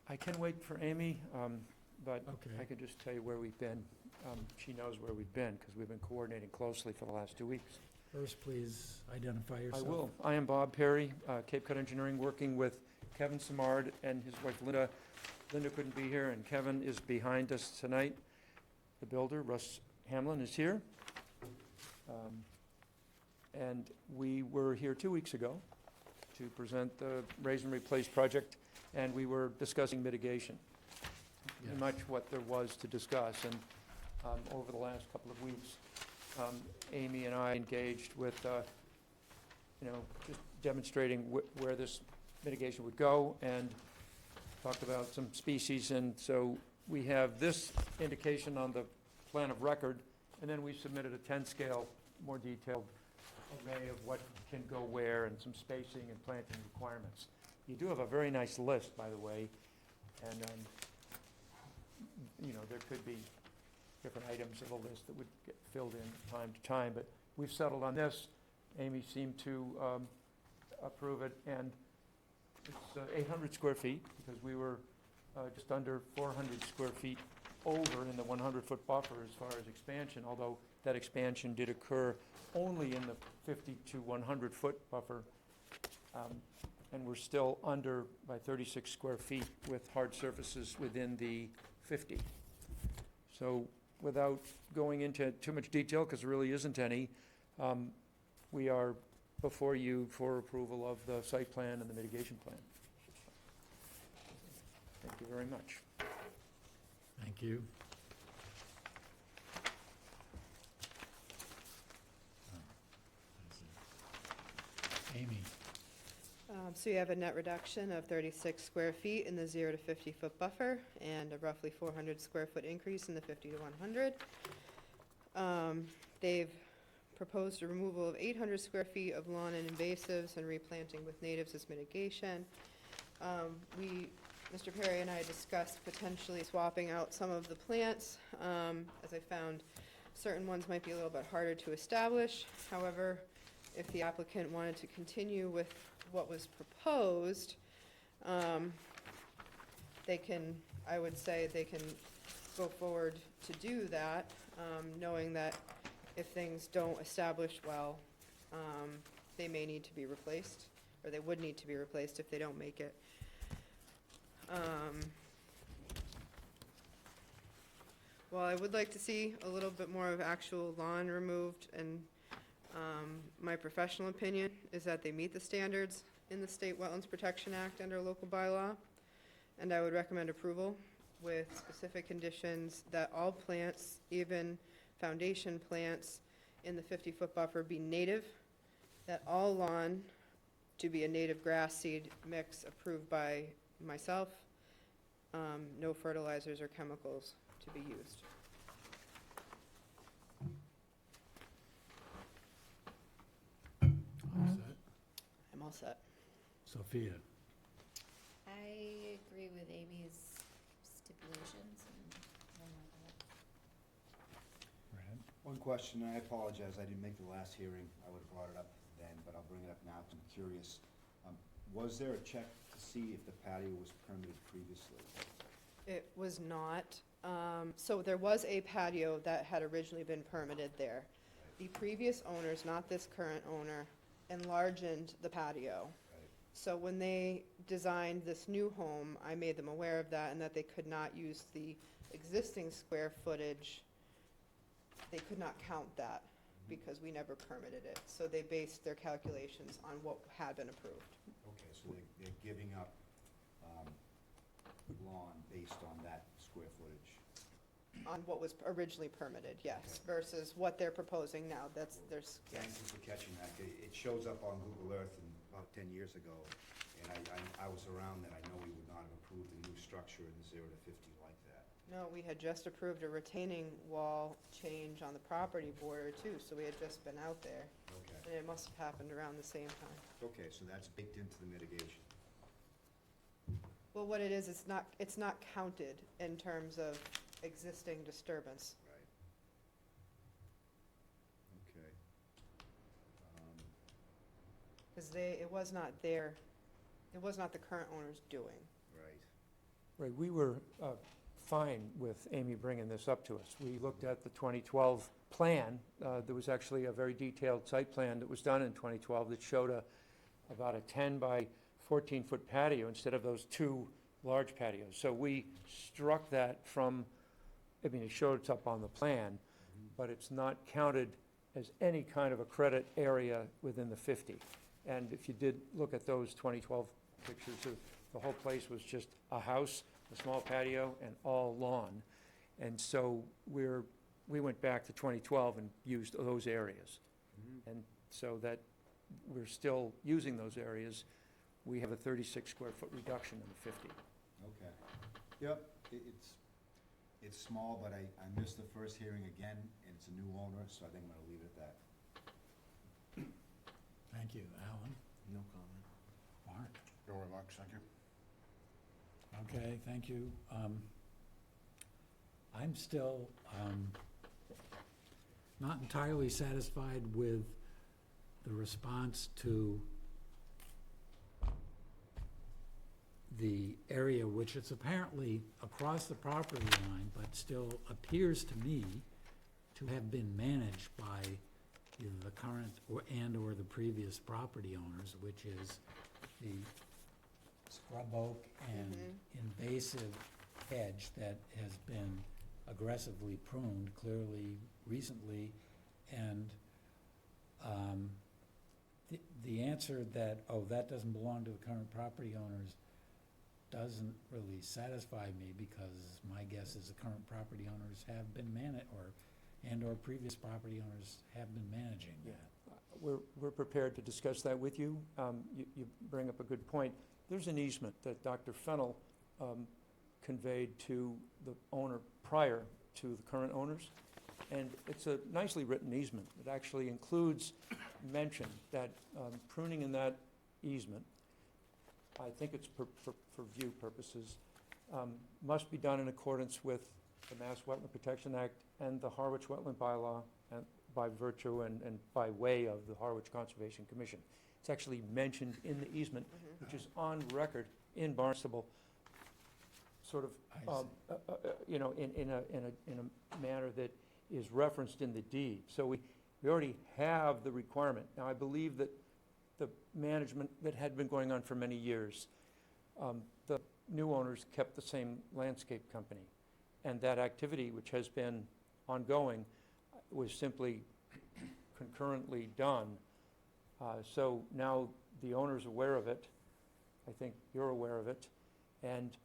I can wait for Amy, but Okay. I can just tell you where we've been. She knows where we've been, because we've been coordinating closely for the last 2 weeks. First, please identify I yourself. will. I am Bob Perry, Cape Cod Engineering, working with Kevin Samard and his wife Linda. Linda couldn't be here, and Kevin is behind us tonight. The builder, Russ Hamlin, is here. And we were here 2 weeks ago to present the raise and replace project, and we were discussing mitigation. Yes. Much what there was to discuss, and over the last couple of weeks, Amy and I engaged with, just demonstrating where this mitigation would go, and talked about some species, and so we have this indication on the plan of record, and then we submitted a 10-scale, more detailed array of what can go where, and some spacing and planting requirements. You do have a very nice list, by the way, and, there could be different items of the list that would get filled in time to time, but we've settled on this. Amy seemed to approve it, and it's 800 square feet, because we were just under 400 square feet over in the 100-foot buffer as far as expansion, although that expansion did occur only in the 50 to 100-foot buffer, and we're still under by 36 square feet with hard surfaces within the 50. So without going into too much detail, because there really isn't any, we are before you for approval of the site plan and the mitigation plan. Thank you very much. Thank you. Amy, So you have a net reduction of 36 square feet in the 0 to 50-foot buffer, and a roughly 400 square foot increase in the 50 to 100. They've proposed a removal of 800 square feet of lawn and invasives and replanting with natives as mitigation. Mr. Perry and I discussed potentially swapping out some of the plants, as I found certain ones might be a little bit harder to establish. However, if the applicant wanted to continue with what was proposed, they can, I would say they can go forward to do that, knowing that if things don't establish well, they may need to be replaced, or they would need to be replaced if they don't make it. Well, I would like to see a little bit more of actual lawn removed, and my professional opinion is that they meet the standards in the State Wetlands Protection Act under local bylaw, and I would recommend approval with specific conditions that all plants, even foundation plants in the 50-foot buffer, be native, that all lawn to be a native grass seed mix approved by myself, no fertilizers or chemicals to be used. all set? I'm all set. Sophia, I agree with Amy's stipulations and no more comments. Brad? One question, and I apologize, I didn't make the last hearing, I would've brought it up then, but I'll bring it up now, 'cause I'm curious. Was there a check to see if the patio was permitted previously? It was not. So there was a patio that had originally been permitted there. The previous owners, not this current owner, enlarged the patio. Right. So when they designed this new home, I made them aware of that and that they could not use the existing square footage. They could not count that because we never permitted it. So they based their calculations on what had been approved. Okay, so they're giving up lawn based on that square footage. On what was originally permitted, yes, versus what they're proposing now. There's, Thank you for catching that. It shows up on Google Earth about 10 years ago, and I was around then. I know we would not have approved a new structure in the 0 to 50 like that. No, we had just approved a retaining wall change on the property border too, so we had just been out there. Okay. And it must have happened around the same time. Okay, so that's baked into the mitigation. Well, what it is, it's not counted in terms of existing disturbance. Right. Okay. Because it was not the current owner's doing. Right. Right, we were fine with Amy bringing this up to us. We looked at the 2012 plan. There was actually a very detailed site plan that was done in 2012 that showed about a 10 by 14-foot patio instead of those two large patios. So we struck that from, I mean, it shows up on the plan, but it's not counted as any kind of a credit area within the 50. And if you did look at those 2012 pictures, the whole place was just a house, a small patio, and all lawn. And so we went back to 2012 and used those areas. And so that we're still using those areas. We have a 36 square foot reduction in the 50. Okay. Yep, it's small, but I missed the first hearing again, and it's a new owner, so I think I'm gonna leave it at that. Thank you. Alan? No comment. Mark? No remarks, thank you. Okay, thank you. I'm still not entirely satisfied with the response to the area, which is apparently across the property line, but still appears to me to have been managed by either the current or the previous property owners, which is the scrub oak and invasive hedge that has been aggressively pruned clearly recently. And the answer that, oh, that doesn't belong to the current property owners doesn't really satisfy me, because my guess is the current property owners have been or previous property owners have been managing that. We're prepared to discuss that with you. You bring up a good point. There's an easement that Dr. Fennell conveyed to the owner prior to the current owners, and it's a nicely written easement. It actually includes mention that pruning in that easement, I think it's for view purposes, must be done in accordance with the Mass Wetland Protection Act and the Harwich Wetland Bylaw, and by virtue and by way of the Harwich Conservation Commission. It's actually mentioned in the easement, which is on record in Barnstable, sort of, you know, in a manner that is referenced in the deed. So we already have the requirement. Now, I believe that the management that had been going on for many years, the new owners kept the same landscape company. And that activity, which has been ongoing, was simply concurrently done. So now the owner's aware of it. I think you're aware of it. And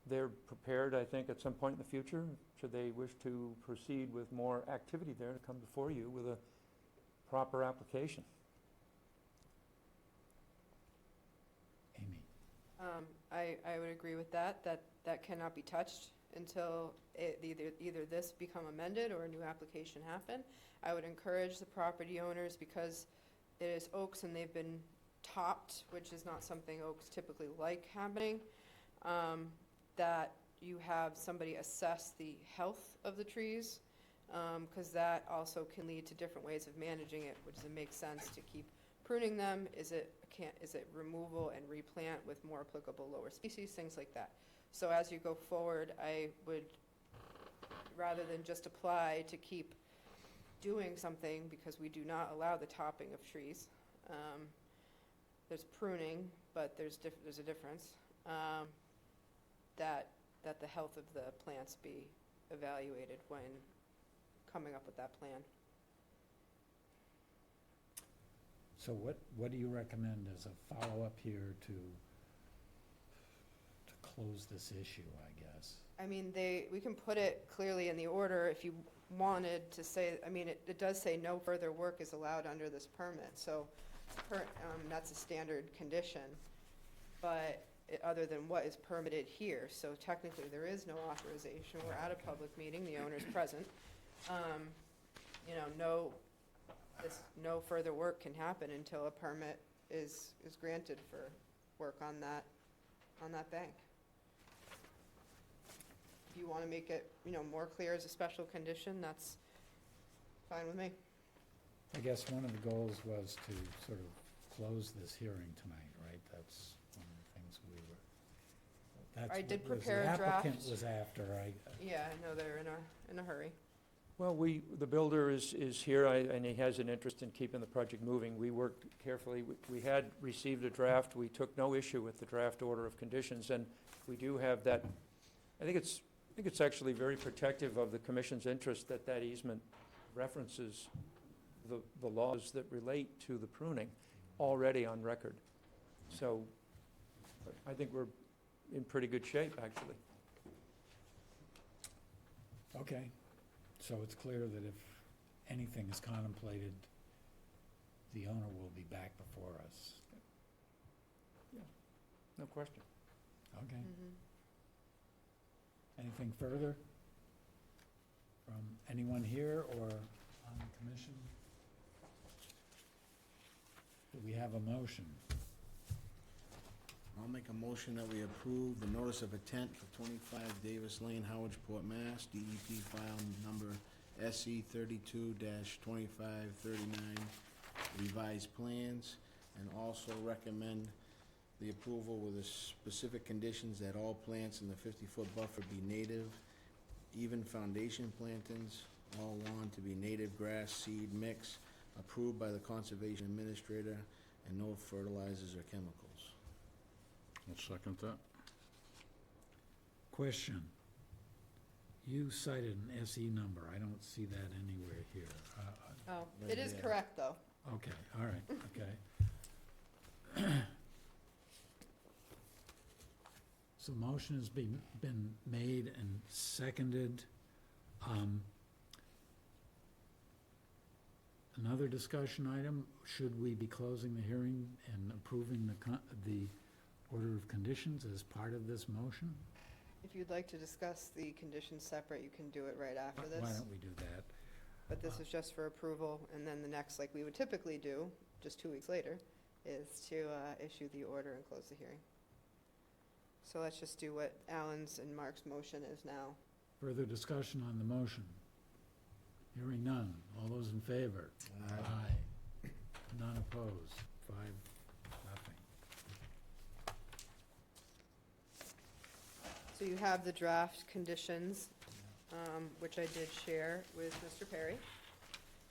they're prepared, I think, at some point in the future, should they wish to proceed with more activity there, to come before you with a proper application. Amy? I would agree with that cannot be touched until either this become amended or a new application happen. I would encourage the property owners, because it is oaks and they've been topped, which is not something oaks typically like happening, that you have somebody assess the health of the trees, because that also can lead to different ways of managing it. Does it make sense to keep pruning them? Is it removal and replant with more applicable lower species, things like that. So as you go forward, I would, rather than just apply to keep doing something, because we do not allow the topping of trees. There's pruning, but there's a difference. That the health of the plants be evaluated when coming up with that plan. So what do you recommend as a follow-up here to close this issue, I guess? I mean, we can put it clearly in the order if you wanted to say, I mean, it does say no further work is allowed under this permit, so that's a standard condition, but other than what is permitted here, so technically there is no authorization. We're at a public meeting, the owner's present. You know, no further work can happen until a permit is granted for work on that bank. If you want to make it, more clear as a special condition, that's fine with me. I guess one of the goals was to sort of close this hearing tonight, right? That's one of the things we were, I did what prepare a the applicant draft. was after. Yeah, I know they're in a hurry. Well, the builder is here, and he has an interest in keeping the project moving. We worked carefully. We had received a draft. We took no issue with the draft order of conditions, and we do have that. I think it's actually very protective of the commission's interest that easement references the laws that relate to the pruning already on record. So I think we're in pretty good shape, actually. Okay, so it's clear that if anything is contemplated, the owner will be back before us. Yeah, no question. Okay. Anything further from anyone here or on the commission? Do we have a motion? I'll make a motion that we approve the notice of intent for 25 Davis Lane, Howardsport, Mass. DEP file number SE 32-2539, revised plans, and also recommend the approval with the specific conditions that all plants in the 50-foot buffer be native, even foundation plantings, all lawn to be native grass seed mix, approved by the Conservation Administrator, and no fertilizers or chemicals. I'll second that. Question. You cited an SE number. I don't see that anywhere here. Oh, it is Yeah. correct, though. Okay, all right, okay. So motion has been made and seconded. Another discussion item, should we be closing the hearing and approving the order of conditions as part of this motion? If you'd like to discuss the conditions separate, you can do it right after this. Why don't we do that? But this is just for approval, and then the next, like we would typically do, just 2 weeks later, is to issue the order and close the hearing. So let's just do what Alan's and Mark's motion is now. Further discussion on the motion? Hearing none. All those in favor? Aye. None opposed. 5-0. So you have the draft conditions, which I did share with Mr. Perry.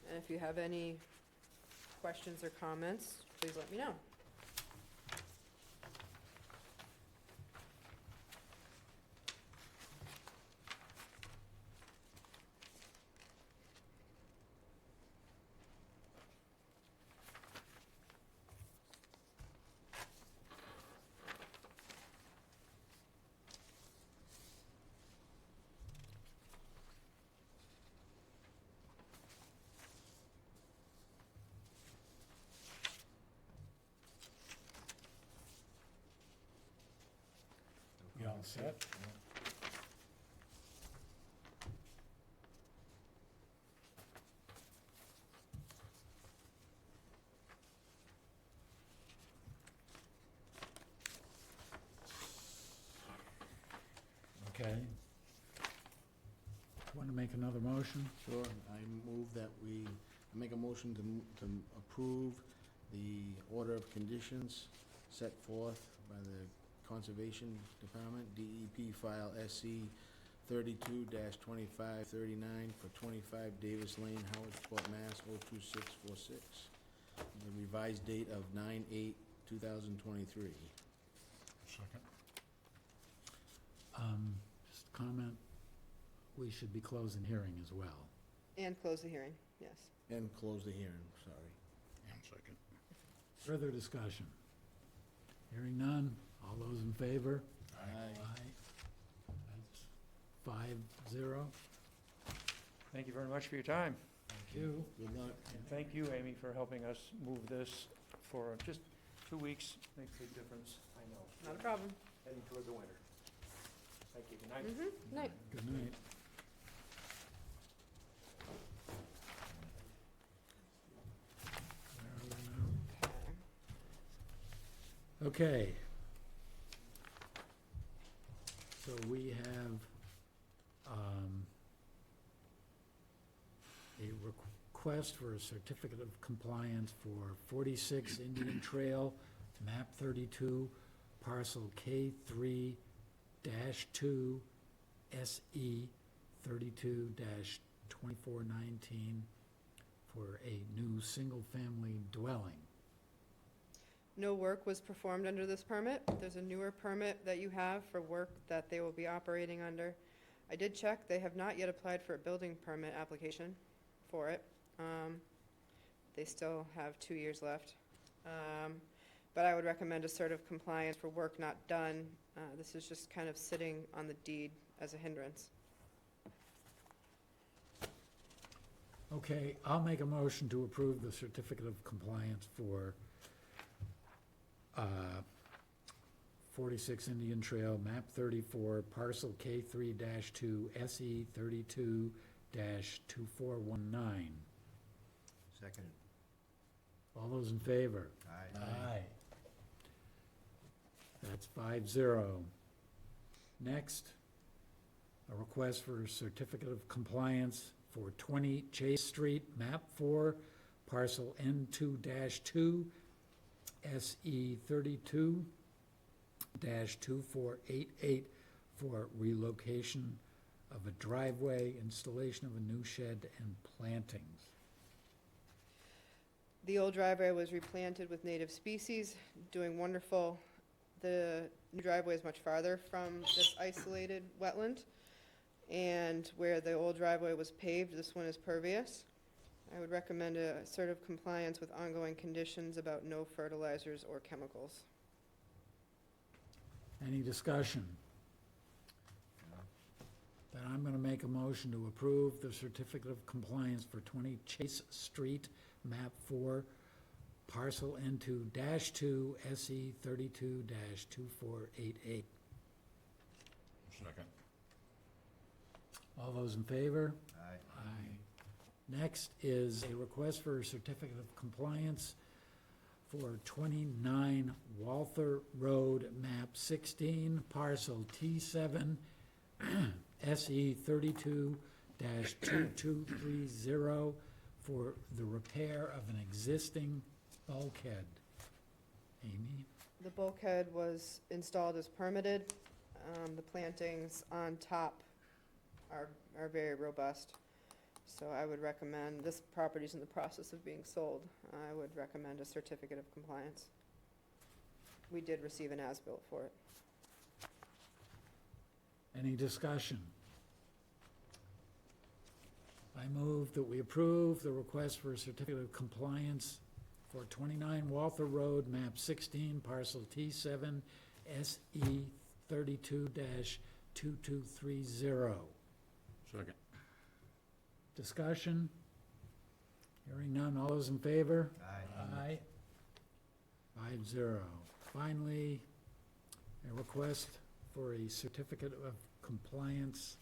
And if you have any questions or comments, please let me know. You all set? Okay. Want to make another motion? Sure, I move that we, make a motion to approve the order of conditions set forth by the Conservation Department, DEP file SC 32-2539 for 25 Davis Lane, Howardsport, Mass. 02646. The revised date of 9/8/2023. Second. Just a comment, we should be closing hearing as well. And close the hearing, yes. And close the hearing, sorry. And second. Further discussion? Hearing none, all those in favor? Aye. That's 5-0. Thank you very much for your time. Thank you. Good luck. And thank you, Amy, for helping us move this for just 2 weeks. Makes a big difference, I know. Not a problem. Heading toward the winter. Thank you. Good night. Mm-hmm, night. Good night. Okay. So we have a request for a certificate of compliance for 46 Indian Trail, map 32, parcel K3-2, SE 32-2419 for a new single-family dwelling. No work was performed under this permit. There's a newer permit that you have for work that they will be operating under. I did check, they have not yet applied for a building permit application for it. They still have 2 years left. But I would recommend a cert of compliance for work not done. This is just kind of sitting on the deed as a hindrance. Okay, I'll make a motion to approve the certificate of compliance for 46 Indian Trail, map 34, parcel K3-2, SE 32-2419. Second. All those in favor? Aye. Aye. That's 5-0. Next, a request for a certificate of compliance for 20 Chase Street, map 4, parcel N2-2, SE 32-2488 for relocation of a driveway, installation of a new shed, and plantings. The old driveway was replanted with native species, doing wonderful. The new driveway is much farther from this isolated wetland. And where the old driveway was paved, this one is pervious. I would recommend a cert of compliance with ongoing conditions about no fertilizers or chemicals. Any discussion? Then I'm gonna make a motion to approve the certificate of compliance for 20 Chase Street, map 4, parcel N2-2, SE 32-2488. Second. All those in favor? Aye. Aye. Next is a request for a certificate of compliance for 29 Walther Road, map 16, parcel T7, SE 32-2230, for the repair of an existing bulkhead. Amy? The bulkhead was installed as permitted. The plantings on top are very robust. So I would recommend, this property's in the process of being sold. I would recommend a certificate of compliance. We did receive an as-built for it. Any discussion? I move that we approve the request for a certificate of compliance for 29 Walther Road, map 16, parcel T7, SE 32-2230. Second. Discussion? Hearing none, all those in favor? Aye. Aye. 5-0. Finally, a request for a certificate of compliance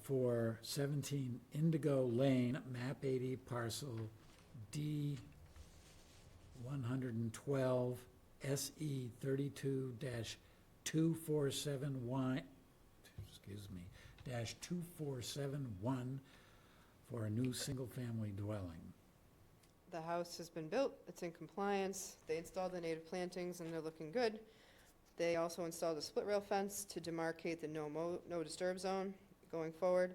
for 17 Indigo Lane, map 80, parcel D 112, SE 32-2471, excuse me, -2471, for a new single-family dwelling. The house has been built, it's in compliance. They installed the native plantings and they're looking good. They also installed a split rail fence to demarcate the no disturb zone going forward,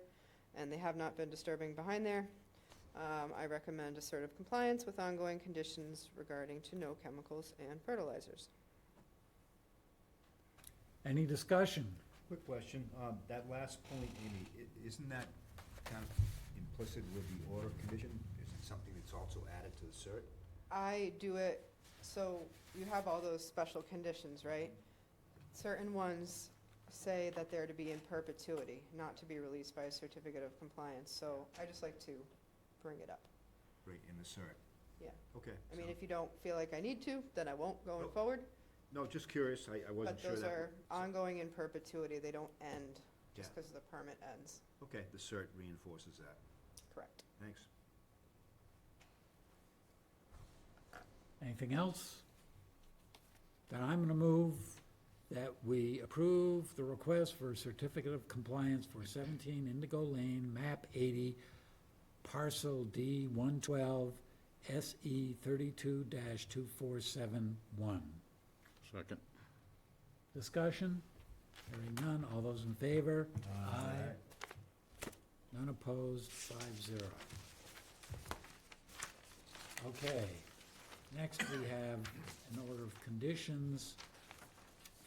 and they have not been disturbing behind there. I recommend a cert of compliance with ongoing conditions regarding to no chemicals and fertilizers. Any discussion? Quick question, that last point, Amy, isn't that kind of implicit with the order condition? Is it something that's also added to the cert? I do it, so you have all those special conditions, right? Certain ones say that they're to be in perpetuity, not to be released by a certificate of compliance, so I just like to bring it up. Right, in the cert? Yeah. Okay. I mean, so- if you don't feel like I need to, then I won't going Nope. forward, No, just curious, I wasn't but sure those that. are ongoing in perpetuity, they don't end just Yeah. because the permit ends. Okay, the cert reinforces that. Correct. Thanks. Anything else? Then I'm gonna move that we approve the request for a certificate of compliance for 17 Indigo Lane, map 80, parcel D 112, SE 32-2471. Second. Discussion? Hearing none, all those in favor? Aye. None opposed, 5-0. Okay, next we have an order of conditions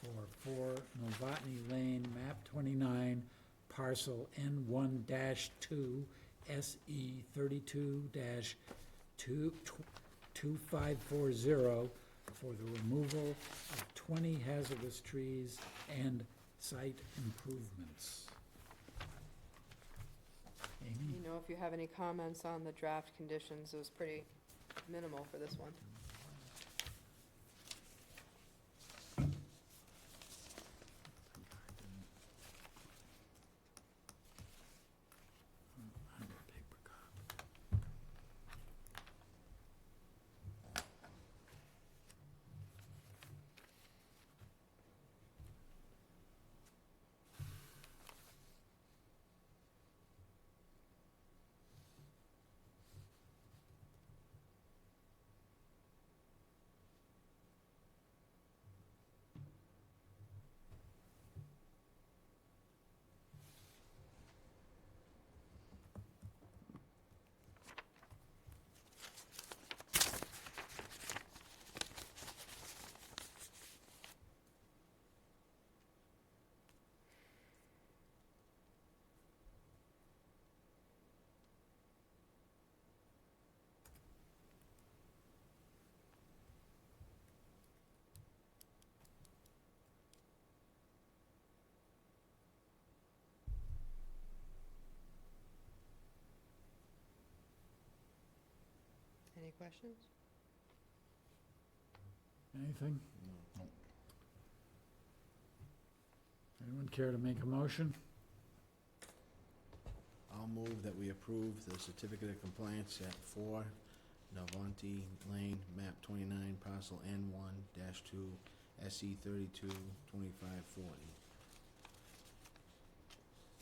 for 4 Novotny Lane, map 29, parcel N1-2, SE 32-2540, for the removal of 20 hazardous trees and site improvements. Amy? You know, if you have any comments on the draft conditions, it was pretty minimal for this one. I have a paper copy. Any questions? Anything? No. Anyone care to make a motion? I'll move that we approve the certificate of compliance at 4 Navanti Lane, map 29, parcel N1-2, SE 32, 2540.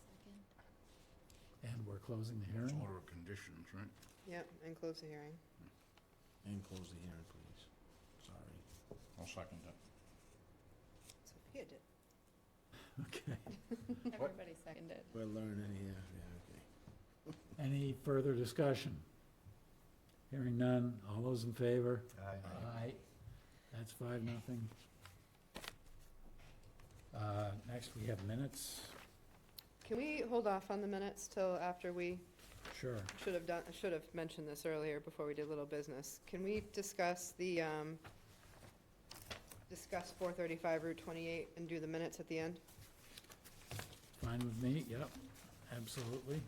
Second. And we're closing the It's hearing? order of conditions, right? Yep, and close the hearing. And close the hearing, please. Sorry. I'll second that. Sophia did. Okay. Everybody seconded. We're learning here, yeah, okay. Any further discussion? Hearing none. All those in favor? Aye. Aye. That's 5-0. Next, we have minutes. Can we hold off on the minutes till after we Sure. should have mentioned this earlier before we did little business. Can we discuss the, discuss 435 Route 28 and do the minutes at the end? Fine with me, yep, absolutely.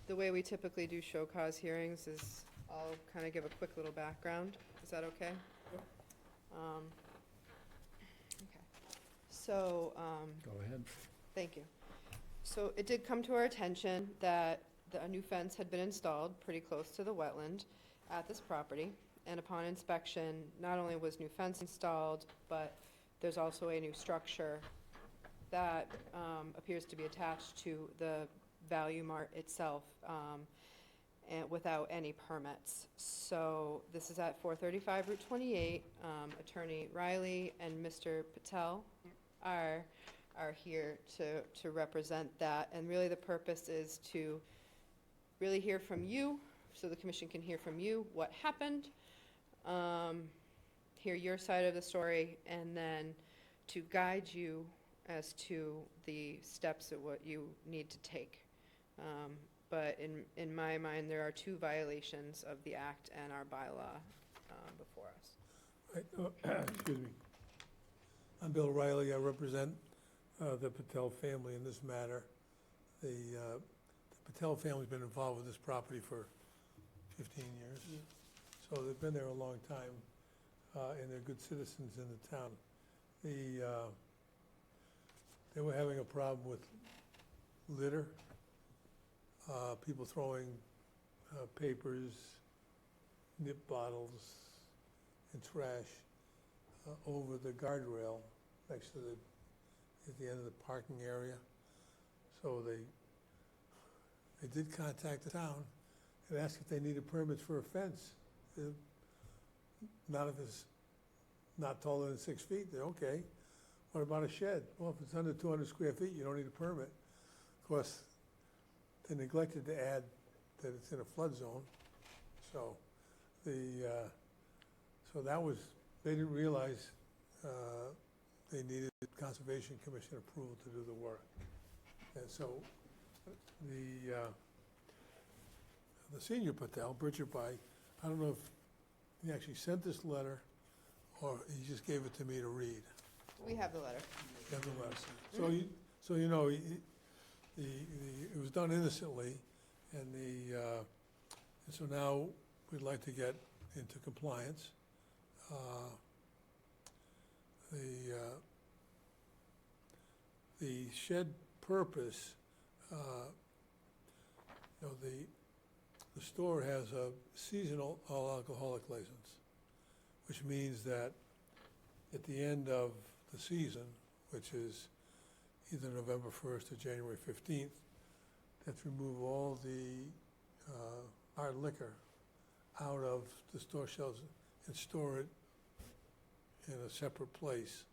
The way we typically do show cause hearings is I'll kind of give a quick little background. Is that okay? Okay. So, Go ahead. thank you. So it did come to our attention that a new fence had been installed pretty close to the wetland at this property. And upon inspection, not only was new fence installed, but there's also a new structure that appears to be attached to the Value Mart itself, and without any permits. So this is at 435 Route 28. Attorney Riley and Mr. Patel are here to represent that. And really the purpose is to really hear from you, so the commission can hear from you what happened, hear your side of the story, and then to guide you as to the steps of what you need to take. But in my mind, there are 2 violations of the act and our bylaw before us. Excuse me. I'm Bill Riley. I represent the Patel family in this matter. The Patel family's been involved with this property for 15 years. So they've been there a long time, and they're good citizens in the town. They were having a problem with litter, people throwing papers, nip bottles, and trash over the guardrail next to at the end of the parking area. So they did contact the town and asked if they needed permits for a fence. None of it's not taller than 6 feet. They're okay. What about a shed? Well, if it's under 200 square feet, you don't need a permit. Of course, they neglected to add that it's in a flood zone. So so that was, they didn't realize they needed Conservation Commission approval to do the work. And so the senior Patel, Bridget Bai, I don't know if he actually sent this letter or he just gave it to me to read. We have the letter. Nevertheless, so you know, it was done innocently, and so now we'd like to get into compliance. The shed purpose, you know, the store has a seasonal all alcoholic license, which means that at the end of the season, which is either November 1st or January 15th, they have to remove all the hard liquor out of the store shelves and store it in a separate place.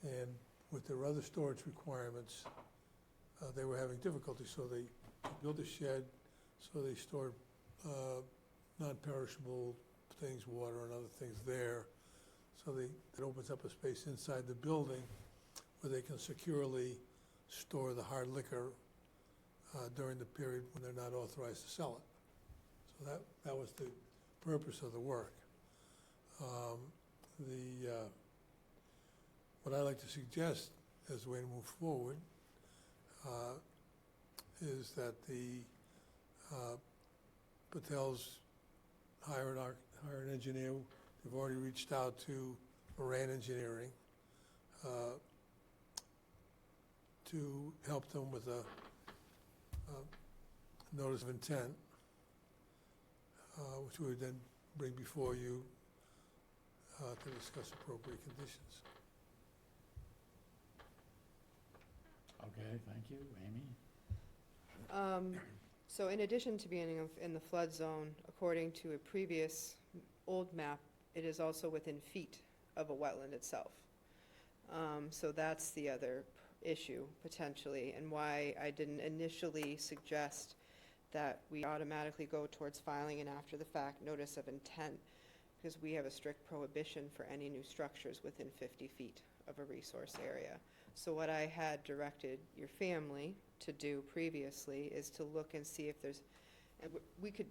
And with their other storage requirements, they were having difficulty, so they built a shed, so they stored non-perishable things, water and other things there. So it opens up a space inside the building where they can securely store the hard liquor during the period when they're not authorized to sell it. So that was the purpose of the work. What what I like to suggest as a way to move forward is that the Patels hire an engineer. They've already reached out to Moran Engineering to help them with a notice of intent, which we would then bring before you to discuss appropriate conditions. Okay, thank you. Amy? So in addition to being in the flood zone, according to a previous old map, it is also within feet of a wetland itself. So that's the other issue potentially, and why I didn't initially suggest that we automatically go towards filing an after-the-fact notice of intent, because we have a strict prohibition for any new structures within 50 feet of a resource area. So what I had directed your family to do previously is to look and see if there's, and we could,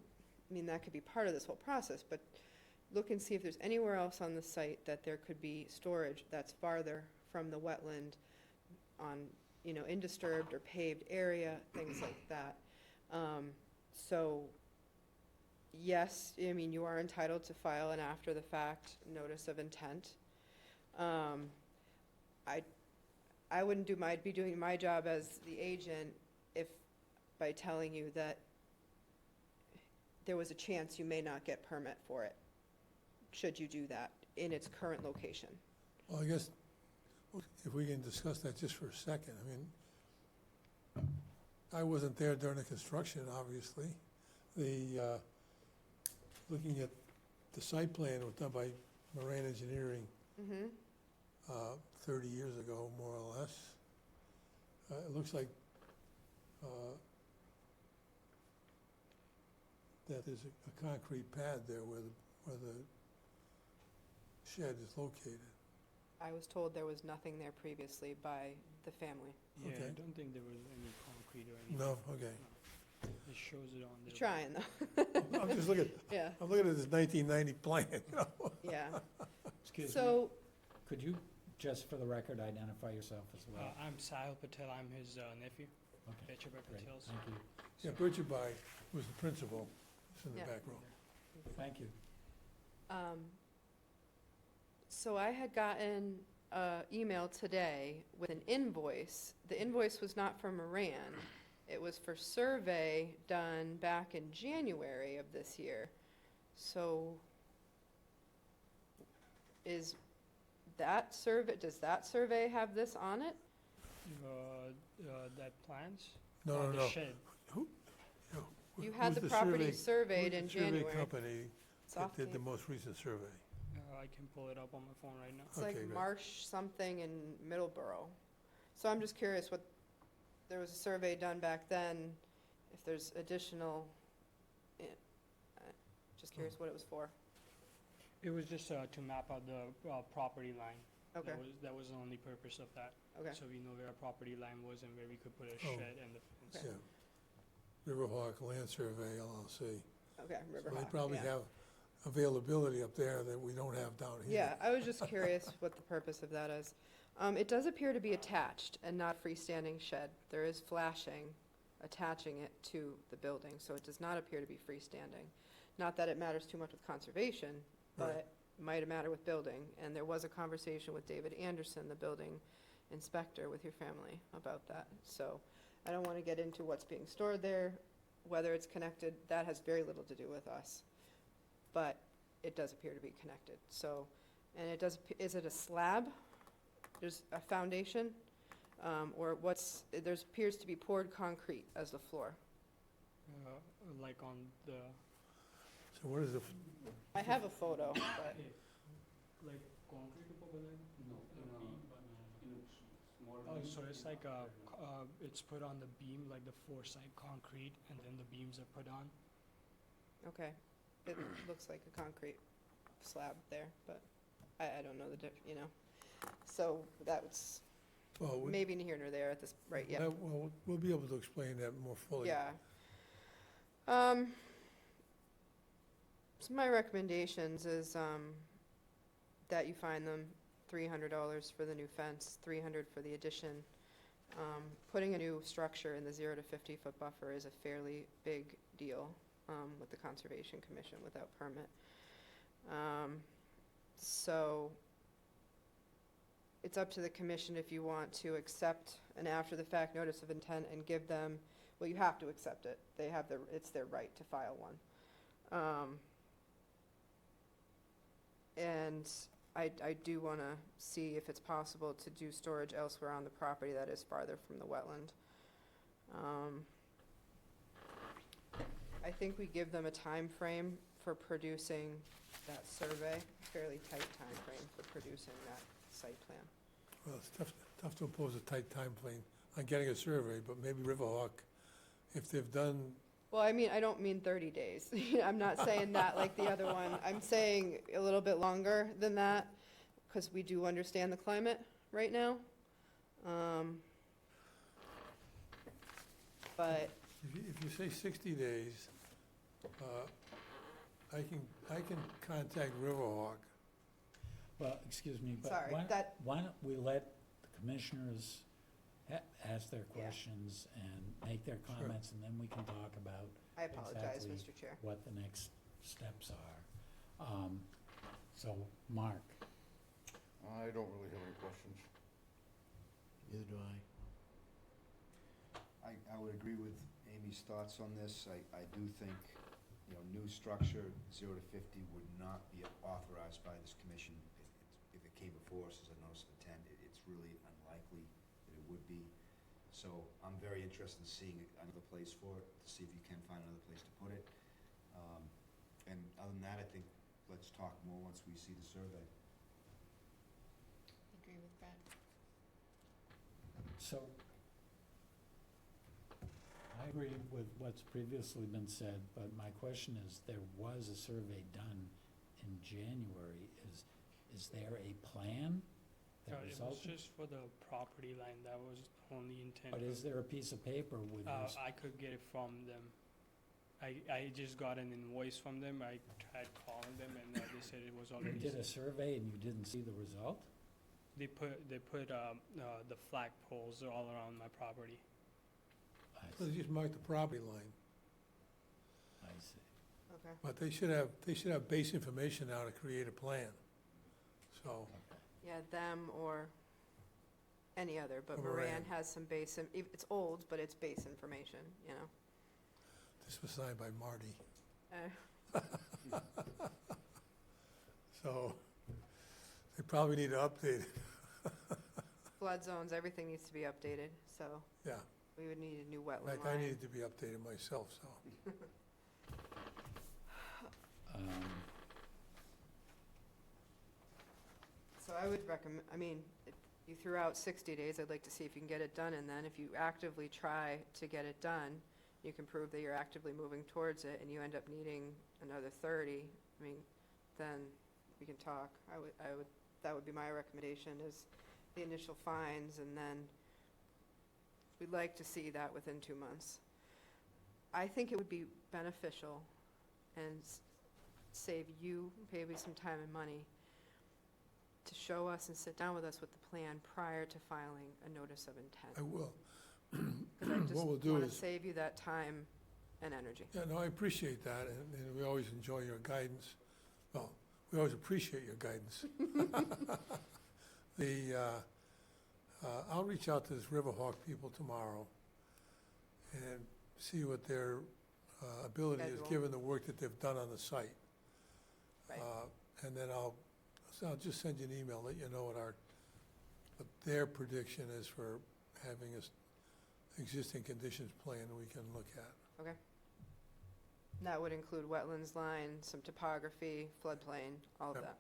I mean, that could be part of this whole process, but look and see if there's anywhere else on the site that there could be storage that's farther from the wetland on, you know, undisturbed or paved area, things like that. So, yes, I mean, you are entitled to file an after-the-fact notice of intent. I wouldn't do I'd be doing my job as the agent if, by telling you that there was a chance you may not get permit for it, should you do that in its current location. Well, I guess if we can discuss that just for a second. I mean, I wasn't there during the construction, obviously. Looking at the site plan was done by Moran Engineering 30 years ago, more or less. It looks like that there's a concrete pad there where the shed is located. I was told there was nothing there previously by the family. Yeah, Okay. I don't think there was any concrete or anything. No, okay. It shows it on You're the. trying though. I'm just looking, Yeah, I'm looking at this 1990 plan, you know? yeah. Excuse me, So, could you, just for the record, identify yourself as well? I'm Sahil Patel, I'm his nephew, Okay, Petra great, Patel's. thank you. Yeah, Birchabai was the principal, it's in the Yeah. back row. Thank you. so I had gotten an email today with an invoice. The invoice was not for Moran. It was for survey done back in January of this year. So is that survey, does that survey have this on it? That plans? No, Or no, the no. shed? You had Who's the property survey- surveyed in who's the survey January. company It's that off did the tape. most recent survey? I can pull it up on my phone right now. It's like Okay, great. Marsh something in Middleborough. So I'm just curious what, there was a survey done back then, if there's additional, just curious what it was for. It was just to map out the property line. Okay, That was the only purpose of that. okay. So we know where our property line was and where we could put a Oh. shed and the fence. Yeah. Riverhawk Land Survey LLC. Okay, So Riverhawk, they probably yeah. have availability up there that we don't have down here. Yeah, I was just curious what the purpose of that is. It does appear to be attached and not freestanding shed. There is flashing attaching it to the building, so it does not appear to be freestanding. Not that it matters too much with conservation, Right. but might matter with building. And there was a conversation with David Anderson, the building inspector, with your family about that. So I don't want to get into what's being stored there, whether it's connected. That has very little to do with us. But it does appear to be connected. So, and it does, is it a slab? There's a foundation? Or there appears to be poured concrete as the floor. Like on the, So what is the, I have a photo, but, like concrete over there? No. Oh, so it's like it's put on the beam, like the four-side concrete, and then the beams are put on. okay. It looks like a concrete slab there, but I don't know you know. So that's well, maybe neither here nor there at this, right, yeah. well, we'll be able to explain that more fully. Yeah. So my recommendations is, that you find them $300 for the new fence, $300 for the addition. Putting a new structure in the 0 to 50-foot buffer is a fairly big deal with the Conservation Commission without permit. So it's up to the commission if you want to accept an after-the-fact notice of intent and give them, well, you have to accept it. They have it's their right to file one. And I do want to see if it's possible to do storage elsewhere on the property that is farther from the wetland. I think we give them a time frame for producing that survey, fairly tight time frame for producing that site plan. Well, it's tough to impose a tight time frame on getting a survey, but maybe Riverhawk, if they've done, Well, I mean, I don't mean 30 days. I'm not saying that like the other one. I'm saying a little bit longer than that, because we do understand the climate right now. But, if you say 60 days, I can contact Riverhawk. Well, excuse me, but Sorry, why don't we let the commissioners ask their Yeah. questions and make their comments, and then we can talk about I apologize, exactly Mr. Chair. what the next steps are. So, Mark, I don't really have any questions. Neither do I. I would agree with Amy's thoughts on this. I do think, new structure, 0 to 50, would not be authorized by this commission. If it came before us as a notice of intent, it's really unlikely that it would be. So I'm very interested in seeing another place for it, to see if you can find another place to put it. And other than that, I think let's talk more once we see the survey. Agree with Brad. so I agree with what's previously been said, but my question is, there was a survey done in January. Is there a plan that It was resulted? just for the property line, that was only intent. But is there a piece of paper with this? I could get it from them. I just got an invoice from them, I tried calling them, and they said it was You already. did a survey and you didn't see the result? They put the flag poles all around my property. I So they see, just mark the property line. I see. Okay. But they should have base information now to create a plan. So, Yeah, them or any other, but Or Moran Moran. has some base, it's old, but it's base information, you know? this was signed by Marty. Uh, So they probably need to update it. Flood zones, everything needs to be updated, so Yeah, we would need a new in wetland fact, I line. needed to be updated myself, so. So I would recommend, I mean, if you threw out 60 days, I'd like to see if you can get it done, and then if you actively try to get it done, you can prove that you're actively moving towards it, and you end up needing another 30, I mean, then we can talk. That would be my recommendation, is the initial fines, and then we'd like to see that within 2 months. I think it would be beneficial and save you maybe some time and money to show us and sit down with us with the plan prior to filing a notice of intent. I will. Because I just What we'll do want to is- save you that time and energy. Yeah, no, I appreciate that, and we always enjoy your guidance. Well, we always appreciate your guidance. I'll reach out to this Riverhawk people tomorrow and see what their ability is, Schedule. given the work that they've done on the site. Right. And then I'll just send you an email, let you know what their prediction is for having a existing conditions plan we can look at. Okay. And that would include wetlands line, some topography, floodplain, all of Yep. that.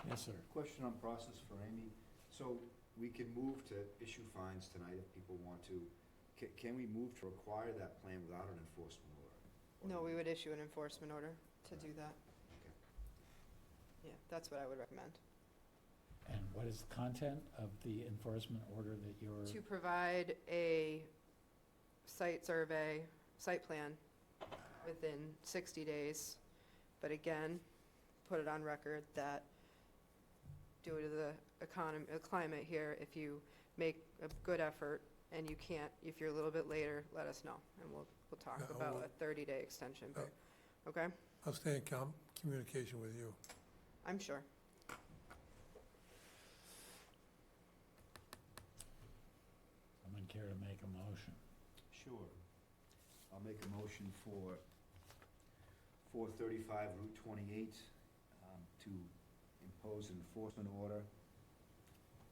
Yes, sir. Question on process for Amy. So we can move to issue fines tonight if people want to. Can we move to require that plan without an enforcement order? No, we would issue an enforcement order to do that. Okay. Yeah, that's what I would recommend. And what is the content of the enforcement order that you're? To provide a site survey, site plan within 60 days, but again, put it on record that due to the climate here, if you make a good effort and you can't, if you're a little bit later, let us know, and we'll talk Yeah, I about will. a 30-day extension, but, okay? I'll stay in communication with you. I'm sure. Someone care to make a motion? Sure. I'll make a motion for 435 Route 28 to impose an enforcement order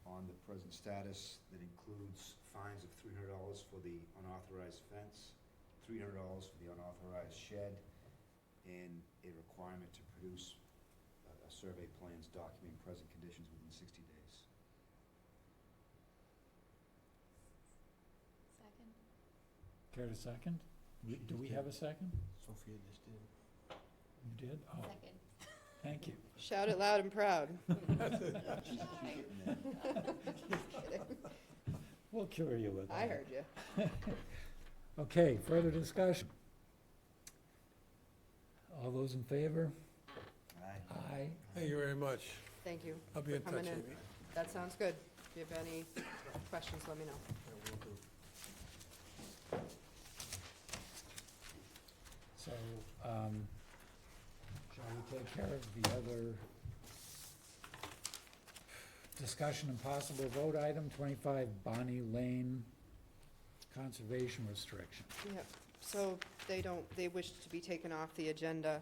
on the present status that includes fines of $300 for the unauthorized fence, $300 for the unauthorized shed, and a requirement to produce a survey plans documenting present conditions within 60 days. Second? Care to second? Do we have a second? Sophia just did. You did? Oh, Second. thank you. Shout it loud and proud. She's getting there. We'll cure you with that. I heard you. Okay, further discussion? All those in favor? Aye. Aye. Thank you very much. Thank you I'll be for in touch, coming in. Amy. That sounds good. If you have any questions, let me know. Yeah, will do. So, shall we take care of the other discussion and possible vote item, 25 Bonnie Lane conservation restriction? Yep, so they wish to be taken off the agenda.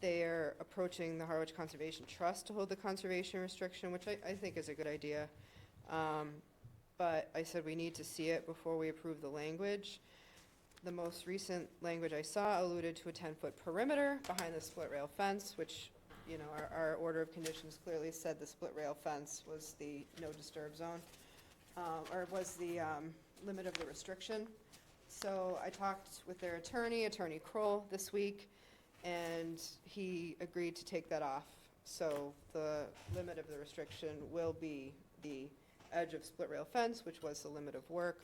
They're approaching the Harwich Conservation Trust to hold the conservation restriction, which I think is a good idea. But I said we need to see it before we approve the language. The most recent language I saw alluded to a 10-foot perimeter behind the split rail fence, which, you know, our order of conditions clearly said the split rail fence was the no disturb zone, or was the limit of the restriction. So I talked with their attorney, Attorney Kroll, this week, and he agreed to take that off. So the limit of the restriction will be the edge of split rail fence, which was the limit of work.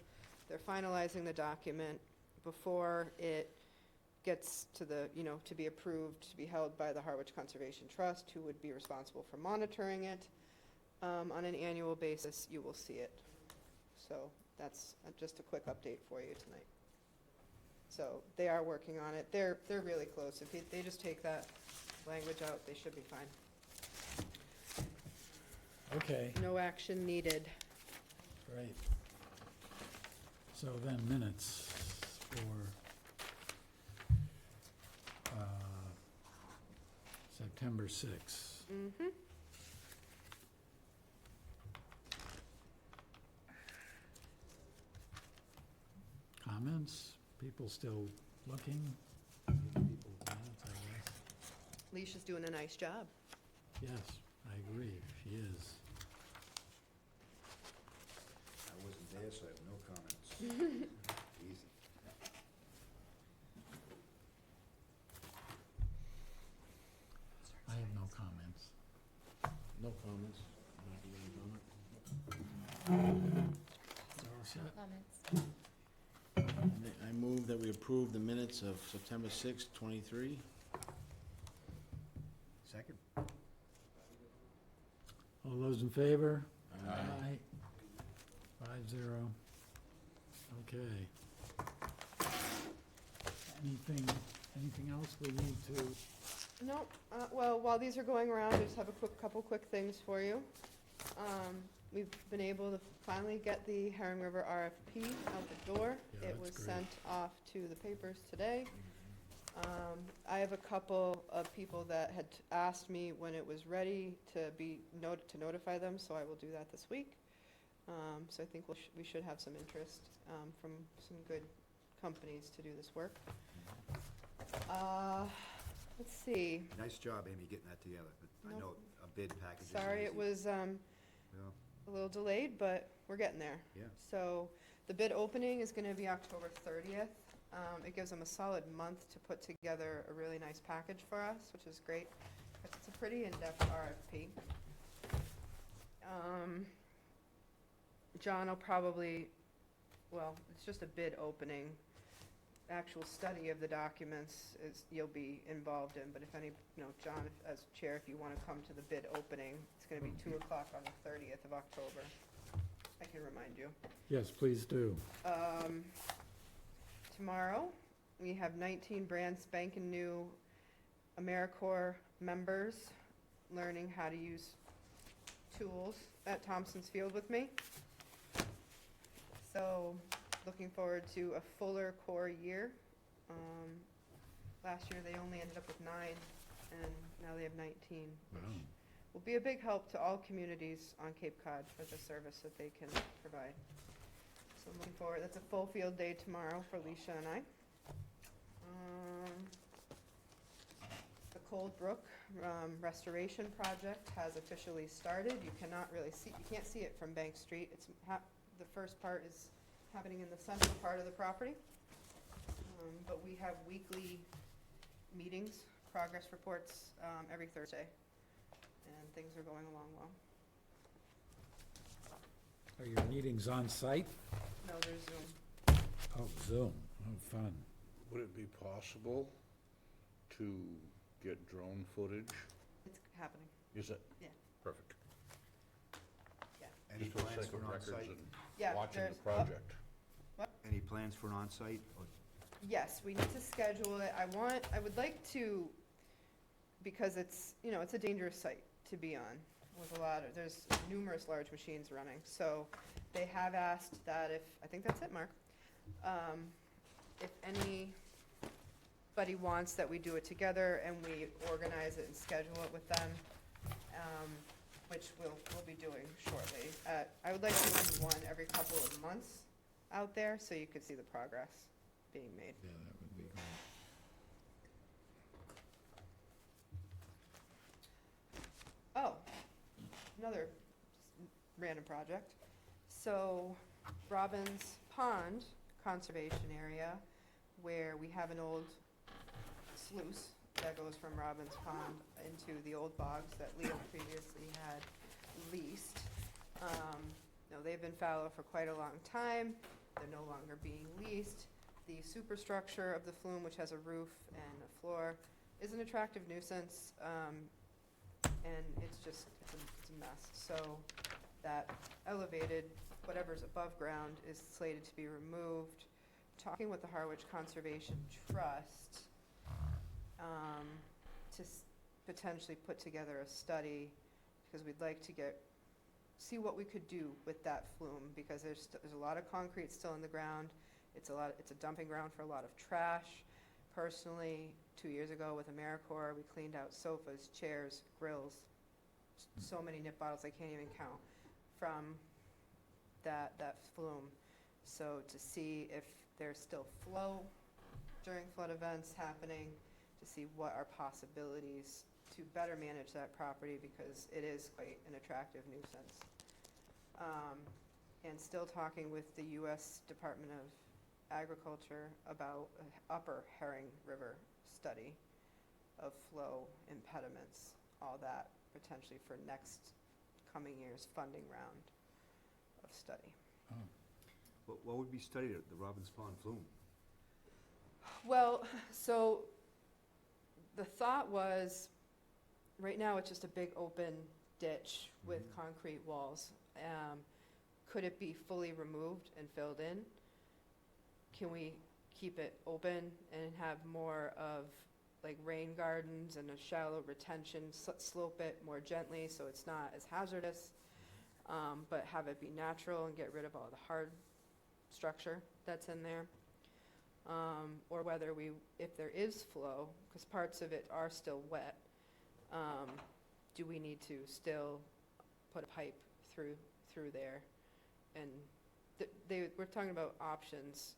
They're finalizing the document before it gets to the, you know, to be approved, to be held by the Harwich Conservation Trust, who would be responsible for monitoring it. On an annual basis, you will see it. So that's just a quick update for you tonight. So they are working on it. They're really close. If they just take that language out, they should be fine. Okay, No action needed. great. So then minutes for September 6th. Mm-hmm. Comments? People still looking? People comments, I guess. Leisha's doing a nice job. Yes, I agree, she is. I wasn't there, so I have no comments. Easy. I have no comments. No comments. Not giving comment. Is all set? Comments? I move that we approve the minutes of September 6th, 23. Second? All those in favor? Aye. 5-0. Okay. Anything else we need to? No, well, while these are going around, I just have a couple quick things for you. We've been able to finally get the Herring River RFP out the door. Yeah, It that's was great. sent off to the papers today. I have a couple of people that had asked me when it was ready to notify them, so I will do that this week. So I think we should have some interest from some good companies to do this work. Let's see. Nice job, Amy, getting that together. I Nope. know a bid package isn't Sorry, it easy. was Yeah. a little delayed, but we're getting there. Yeah. So the bid opening is going to be October 30th. It gives them a solid month to put together a really nice package for us, which is great. It's a pretty in-depth RFP. John will probably, well, it's just a bid opening. actual study of the documents is, you'll be involved in, but if any, John, as chair, if you want to come to the bid opening, it's going to be 2 o'clock on the 30th of October. I can remind you. Yes, please do. Tomorrow, we have 19 brand spanking new AmeriCorps members learning how to use tools at Thompson's Field with me. So, looking forward to a fuller core year. Last year, they only ended up with 9, and now they have 19, which will be a big help to all communities on Cape Cod for the service that they can provide. So I'm looking forward, that's a full field day tomorrow for Leisha and I. The Cold Brook restoration project has officially started. You cannot really see, you can't see it from Bank Street. It's the first part is happening in the central part of the property. But we have weekly meetings, progress reports every Thursday, and things are going along well. Are your meetings on site? No, there's Zoom. Oh, Zoom. Oh, fun. Would it be possible to get drone footage? It's happening. Is it? Yeah. Perfect. Any Just for the plans sake for of an records on-site? and Yeah, watching the there's- project. Any plans for an on-site? Or Yes, we need to schedule it. I would like to, because it's, it's a dangerous site to be on with there's numerous large machines running. So they have asked that I think that's it, Mark. If anybody wants that we do it together and we organize it and schedule it with them, which we'll be doing shortly. I would like to do one every couple of months out there so you could see the progress being made. Yeah, that would be great. Oh, another random project. So Robbins Pond Conservation Area, where we have an old sluice that goes from Robbins Pond into the old bogs that Leo previously had leased. They've been fallow for quite a long time. They're no longer being leased. The superstructure of the flume, which has a roof and a floor, is an attractive nuisance, and it's a mess. So that elevated, whatever's above ground, is slated to be removed. Talking with the Harwich Conservation Trust to potentially put together a study, because we'd like to see what we could do with that flume, because there's a lot of concrete still in the ground. It's a dumping ground for a lot of trash. Personally, 2 years ago with AmeriCorps, we cleaned out sofas, chairs, grills, so many nip bottles I can't even count from that flume. So to see if there's still flow during flood events happening, to see what are possibilities to better manage that property, because it is quite an attractive nuisance. And still talking with the U.S. Department of Agriculture about an upper Herring River study of flow impediments, all that potentially for next coming year's funding round of study. what would be studied at the Robbins Pond flume? Well, so the thought was, right now it's just a big open ditch with concrete walls. Could it be fully removed and filled in? Can we keep it open and have more of like rain gardens and a shallow retention, slope it more gently so it's not as hazardous, but have it be natural and get rid of all the hard structure that's in there? Or whether if there is flow, because parts of it are still wet, do we need to still put a pipe through there? And we're talking about options,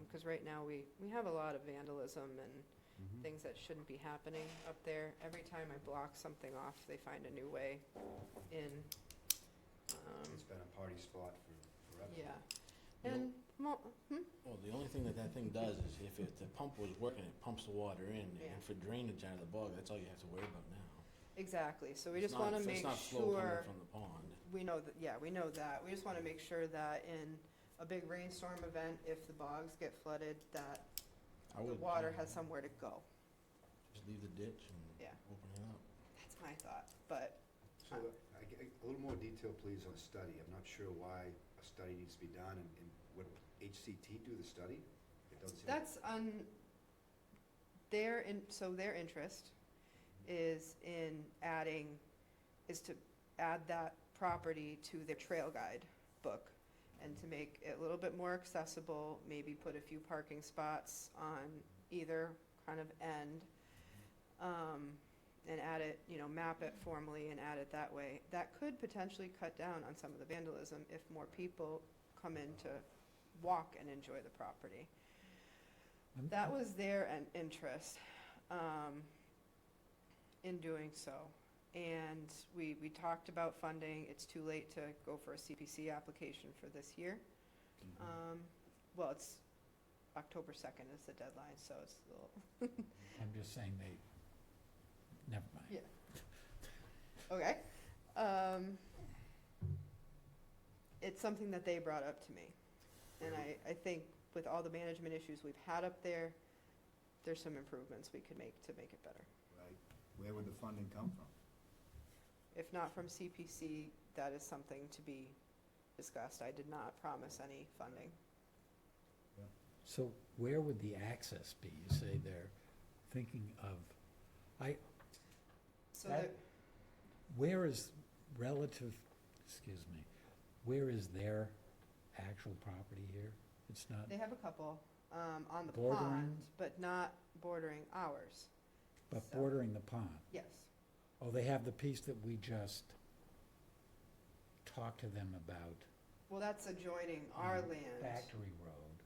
because right now we have a lot of vandalism and things that shouldn't be happening up there. Every time I block something off, they find a new way in. It's been a party spot forever. Yeah. And, Well, the only thing that thing does is if the pump was working, it pumps the water in, Yeah. and for drainage out of the bog, that's all you have to worry about now. exactly, so we It's just want to not- make It's not flow coming sure, from the pond. we know that, yeah, we know that. We just want to make sure that in a big rainstorm event, if the bogs get flooded, that I the would, water has somewhere to go. just leave the ditch and Yeah. open it up. That's my thought, but So, a little more detail, please, on the study. I'm not sure why a study needs to be done, and would HCT do the study? It doesn't seem. that's so their interest is to add that property to their trail guide book and to make it a little bit more accessible, maybe put a few parking spots on either kind of end, and add it, map it formally and add it that way. That could potentially cut down on some of the vandalism if more people come in to walk and enjoy the property. That was their interest in doing so. And we talked about funding. It's too late to go for a CPC application for this year. Well, it's October 2nd is the deadline, so it's a little, I'm just saying never mind. yeah. Okay. It's something that they brought up to me. And I think with all the management issues we've had up there, there's some improvements we could make to make it better. Right. Where would the funding come from? If not from CPC, that is something to be discussed. I did not promise any funding. So where would the access be? You say they're thinking of, So That- there- where is where is their actual property here? It's not they have a couple on the Bordering? pond, but not bordering ours. but so- bordering the pond. Yes. Oh, they have the piece that we just talked to them about. Well, that's adjoining our on land. Factory Road.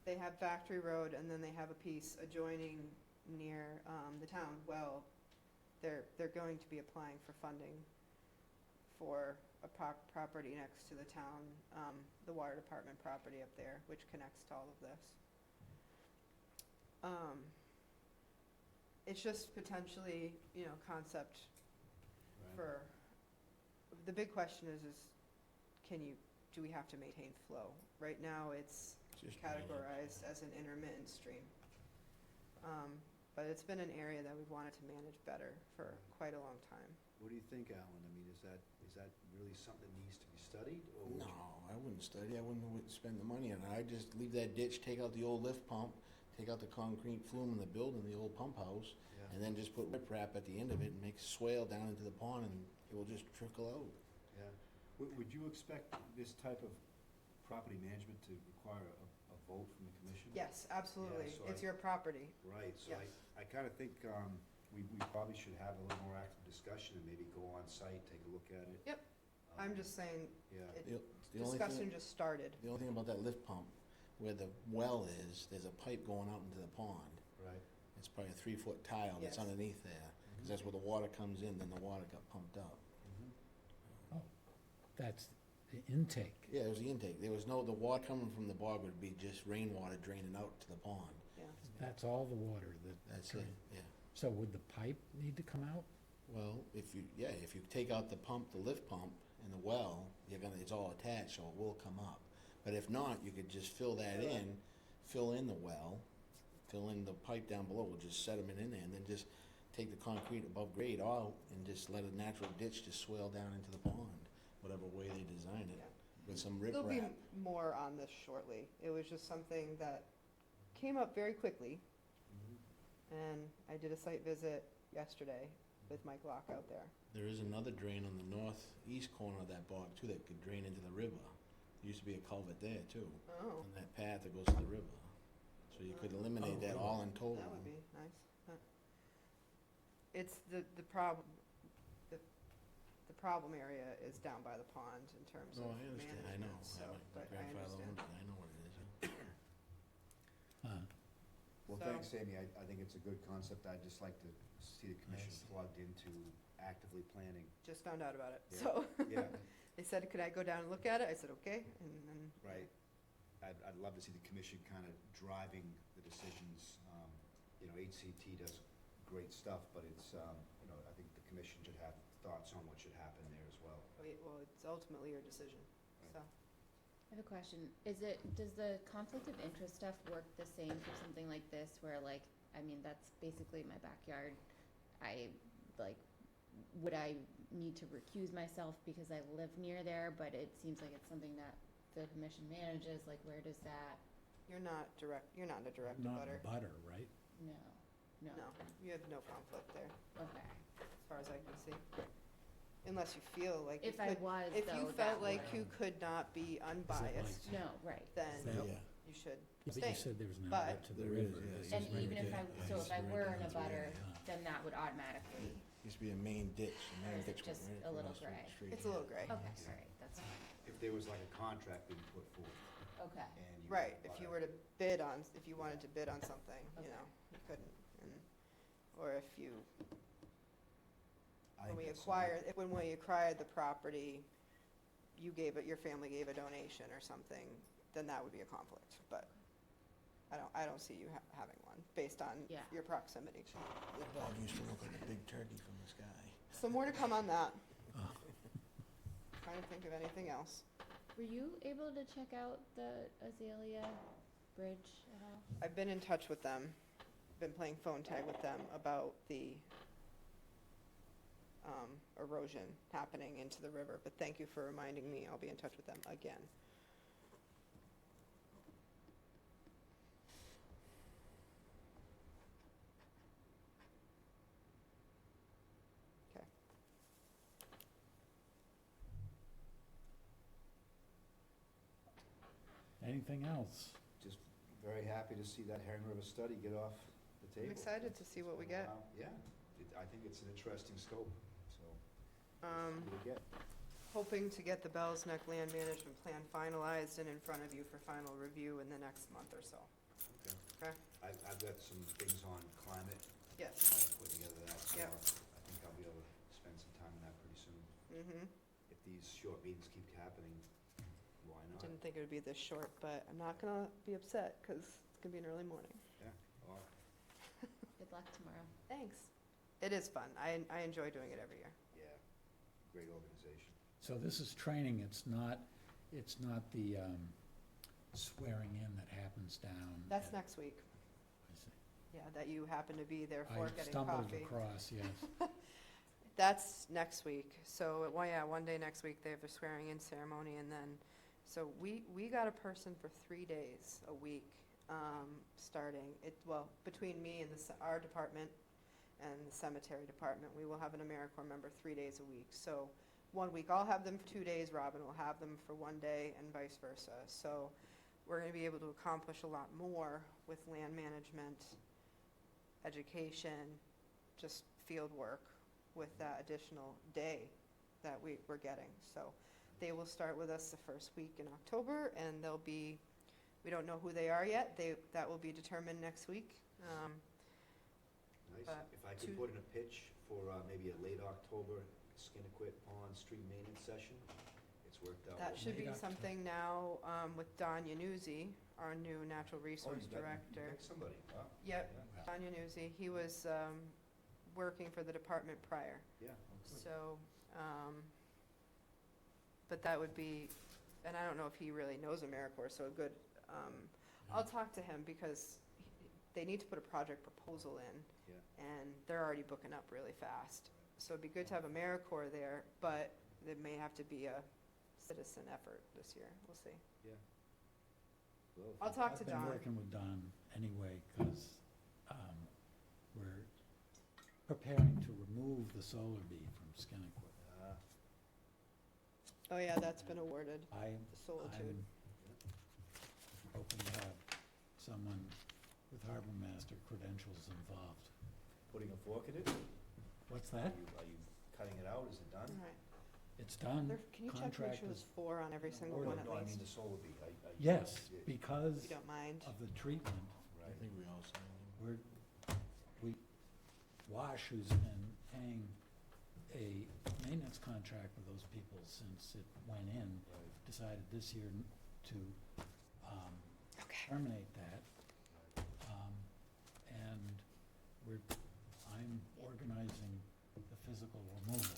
They have Factory Road, and then they have a piece adjoining near the town. Well, they're going to be applying for funding for a property next to the town, the water department property up there, which connects to all of this. It's just potentially, concept for, the big question is do we have to maintain flow? Right now, it's Just categorized as an intermittent stream. But it's been an area that we've wanted to manage better for quite a long time. What do you think, Alan? I mean, is that really something that needs to be studied, or? would you- No, I wouldn't study, I wouldn't spend the money on it. I'd just leave that ditch, take out the old lift pump, take out the concrete flume in the building, the old pump house, Yeah. and then just put riprap at the end of it and make a swale down into the pond, and it will just trickle out. Yeah. Would you expect this type of property management to require a vote from the commission? Yes, absolutely. so It's I- your property. Right, so Yes. I kind of think we probably should have a little more active discussion and maybe go on site, take a look at it. Yep. I'm just saying, Yeah, The only discussion thing, just started. the only thing about that lift pump, where the well is, there's a pipe going out into the pond. right. It's probably a 3-foot tile that's Yes. underneath there, because that's where the water comes in, then the water got pumped up. That's the intake. Yeah, it was the intake. There was no, the water coming from the bog would be just rainwater draining out to the pond. Yeah. That's all the water That's it, yeah. So would the pipe need to come out? Well, if you take out the pump, the lift pump, and the well, it's all attached, so it will come up. But if not, you could just fill that in, fill in the well, fill in the pipe down below, we'll just sediment in there, and then just take the concrete above grade out, and just let a natural ditch just swale down into the pond, whatever way they design it, Yeah. with some There'll be riprap. more on this shortly. It was just something that came up very quickly, and I did a site visit yesterday with Mike Locke out there. There is another drain on the northeast corner of that bog too, that could drain into the river. There used to be a culvert there too, Oh, on that path that goes to the river. So you could eliminate that all in total. that would be nice. It's the problem, the problem area is down by the pond in terms No, of I understand, I management, know. so, My but I grandfather understand. owned it, I know what it is. Well, So- thanks, Amy. I think it's a good concept. I'd just like to see the commission Yes. plugged into actively planning. Just found out about it, Yeah. so. Yeah, They said, could I go down and look at it? I said, okay, and then. right. I'd love to see the commission kind of driving the decisions. HCT does great stuff, but it's, I think the commission should have thoughts on what should happen there as well. Well, it's ultimately your decision, so. I have a question. Does the conflict of interest stuff work the same for something like this where like, I mean, that's basically my backyard. Would I need to recuse myself because I live near there, but it seems like it's something that the commission manages, like where does that, You're not a direct Not abutter. butter, right? no, no. No, you have no conflict there, Okay. as far as I can see. Unless you feel like you If I could, was if you though, felt that like would- you could not be unbiased, No, right. then That- Yeah. you should But you abstain. said there was an But- outlet to the There is, river. yeah. It's And just right even if there. I, so if I were in a butter, Yeah. then that would automatically, Used to be a main ditch, the Or main is it ditch went just right a little across the gray? street. It's a little gray. okay, all right, that's fine. If there was like a contract being put forth Okay, and you. Right, if you were to bid on, if you wanted to bid on something, you Okay. know, you couldn't. Or if you, I when we think that's acquired, when we acquired the property, your family gave a donation or something, then that would be a conflict, but I don't see you having one, based on Yeah. your proximity. That dog used to look like a big turkey from the sky. So more to come on that. Oh. Trying to think of anything else. were you able to check out the Azalea Bridge at all? I've been in touch with them, been playing phone tag with them about the erosion happening into the river, but thank you for reminding me. I'll be in touch with them again. Okay. Anything else? Just very happy to see that Herring River study get off the I'm table. excited to see what we get. Yeah, I think it's an interesting scope, so. Um, What do we get? Hoping to get the Bell's Neck Land Management Plan finalized and in front of you for final review in the next month or so. Okay. Okay? I've got some things on climate, Yes. I'm putting together that, so Yep. I think I'll be able to spend some time on that pretty soon. Mm-hmm. If these short meetings keep happening, why not? Didn't think it would be this short, but I'm not gonna be upset, because it's gonna be an early morning. Yeah, well, Good luck tomorrow. Thanks. It is fun. I enjoy doing it every year. yeah, great organization. So this is training, it's not the swearing in that happens down. That's at- next week. I see. Yeah, that you happen to be there for I getting stumbled coffee. across, yes. That's next week. So, one day next week, they have their swearing in ceremony, and then, so we got a person for 3 days a week, starting, between me and our department and the cemetery department, we will have an AmeriCorps member 3 days a week. So, 1 week I'll have them for 2 days, Robin will have them for 1 day, and vice versa. So, we're gonna be able to accomplish a lot more with land management, education, just field work with that additional day that we're getting. So they will start with us the first week in October, and they'll be, we don't know who they are yet. That will be determined next week. Nice. But If I two- could put in a pitch for maybe a late October Skinnequit Pond street maintenance session, it's worked out. That should be Late October. something now with Don Yanuzzi, our new natural Oh, resource you met- director. You met somebody, wow. Yep, Yeah. Don Yanuzzi. He was working for the department prior. Yeah, oh, good. So, but that would be, and I don't know if he really knows AmeriCorps, so a good, I'll talk to him because they need to put a project proposal in. Yeah. And they're already booking up really fast. So it'd be good to have AmeriCorps there, but it may have to be a citizen effort this year. We'll see. Yeah. Well, I'll talk to I've been Don. working with Don anyway, because we're preparing to remove the solar bee from Skinnequit. Oh, yeah, that's been awarded, I'm the Solitude. hoping to have someone with harbor master credentials involved. Putting a fork in it? What's Are that? you cutting it out? Is it done? All right. It's done. Can you check, make sure there's 4 on every single Or one no, at I mean least? the solar bee. Yes, Yeah, because You don't mind? of the treatment. I Right. think we all signed Wash, who's been paying a maintenance contract with those people since it went in, Right. decided this year to Okay. terminate that. And I'm organizing the physical removal,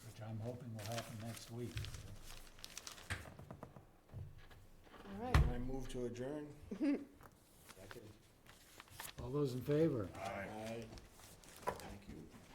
which I'm hoping will happen next week. to adjourn. Second. All those in favor? Aye.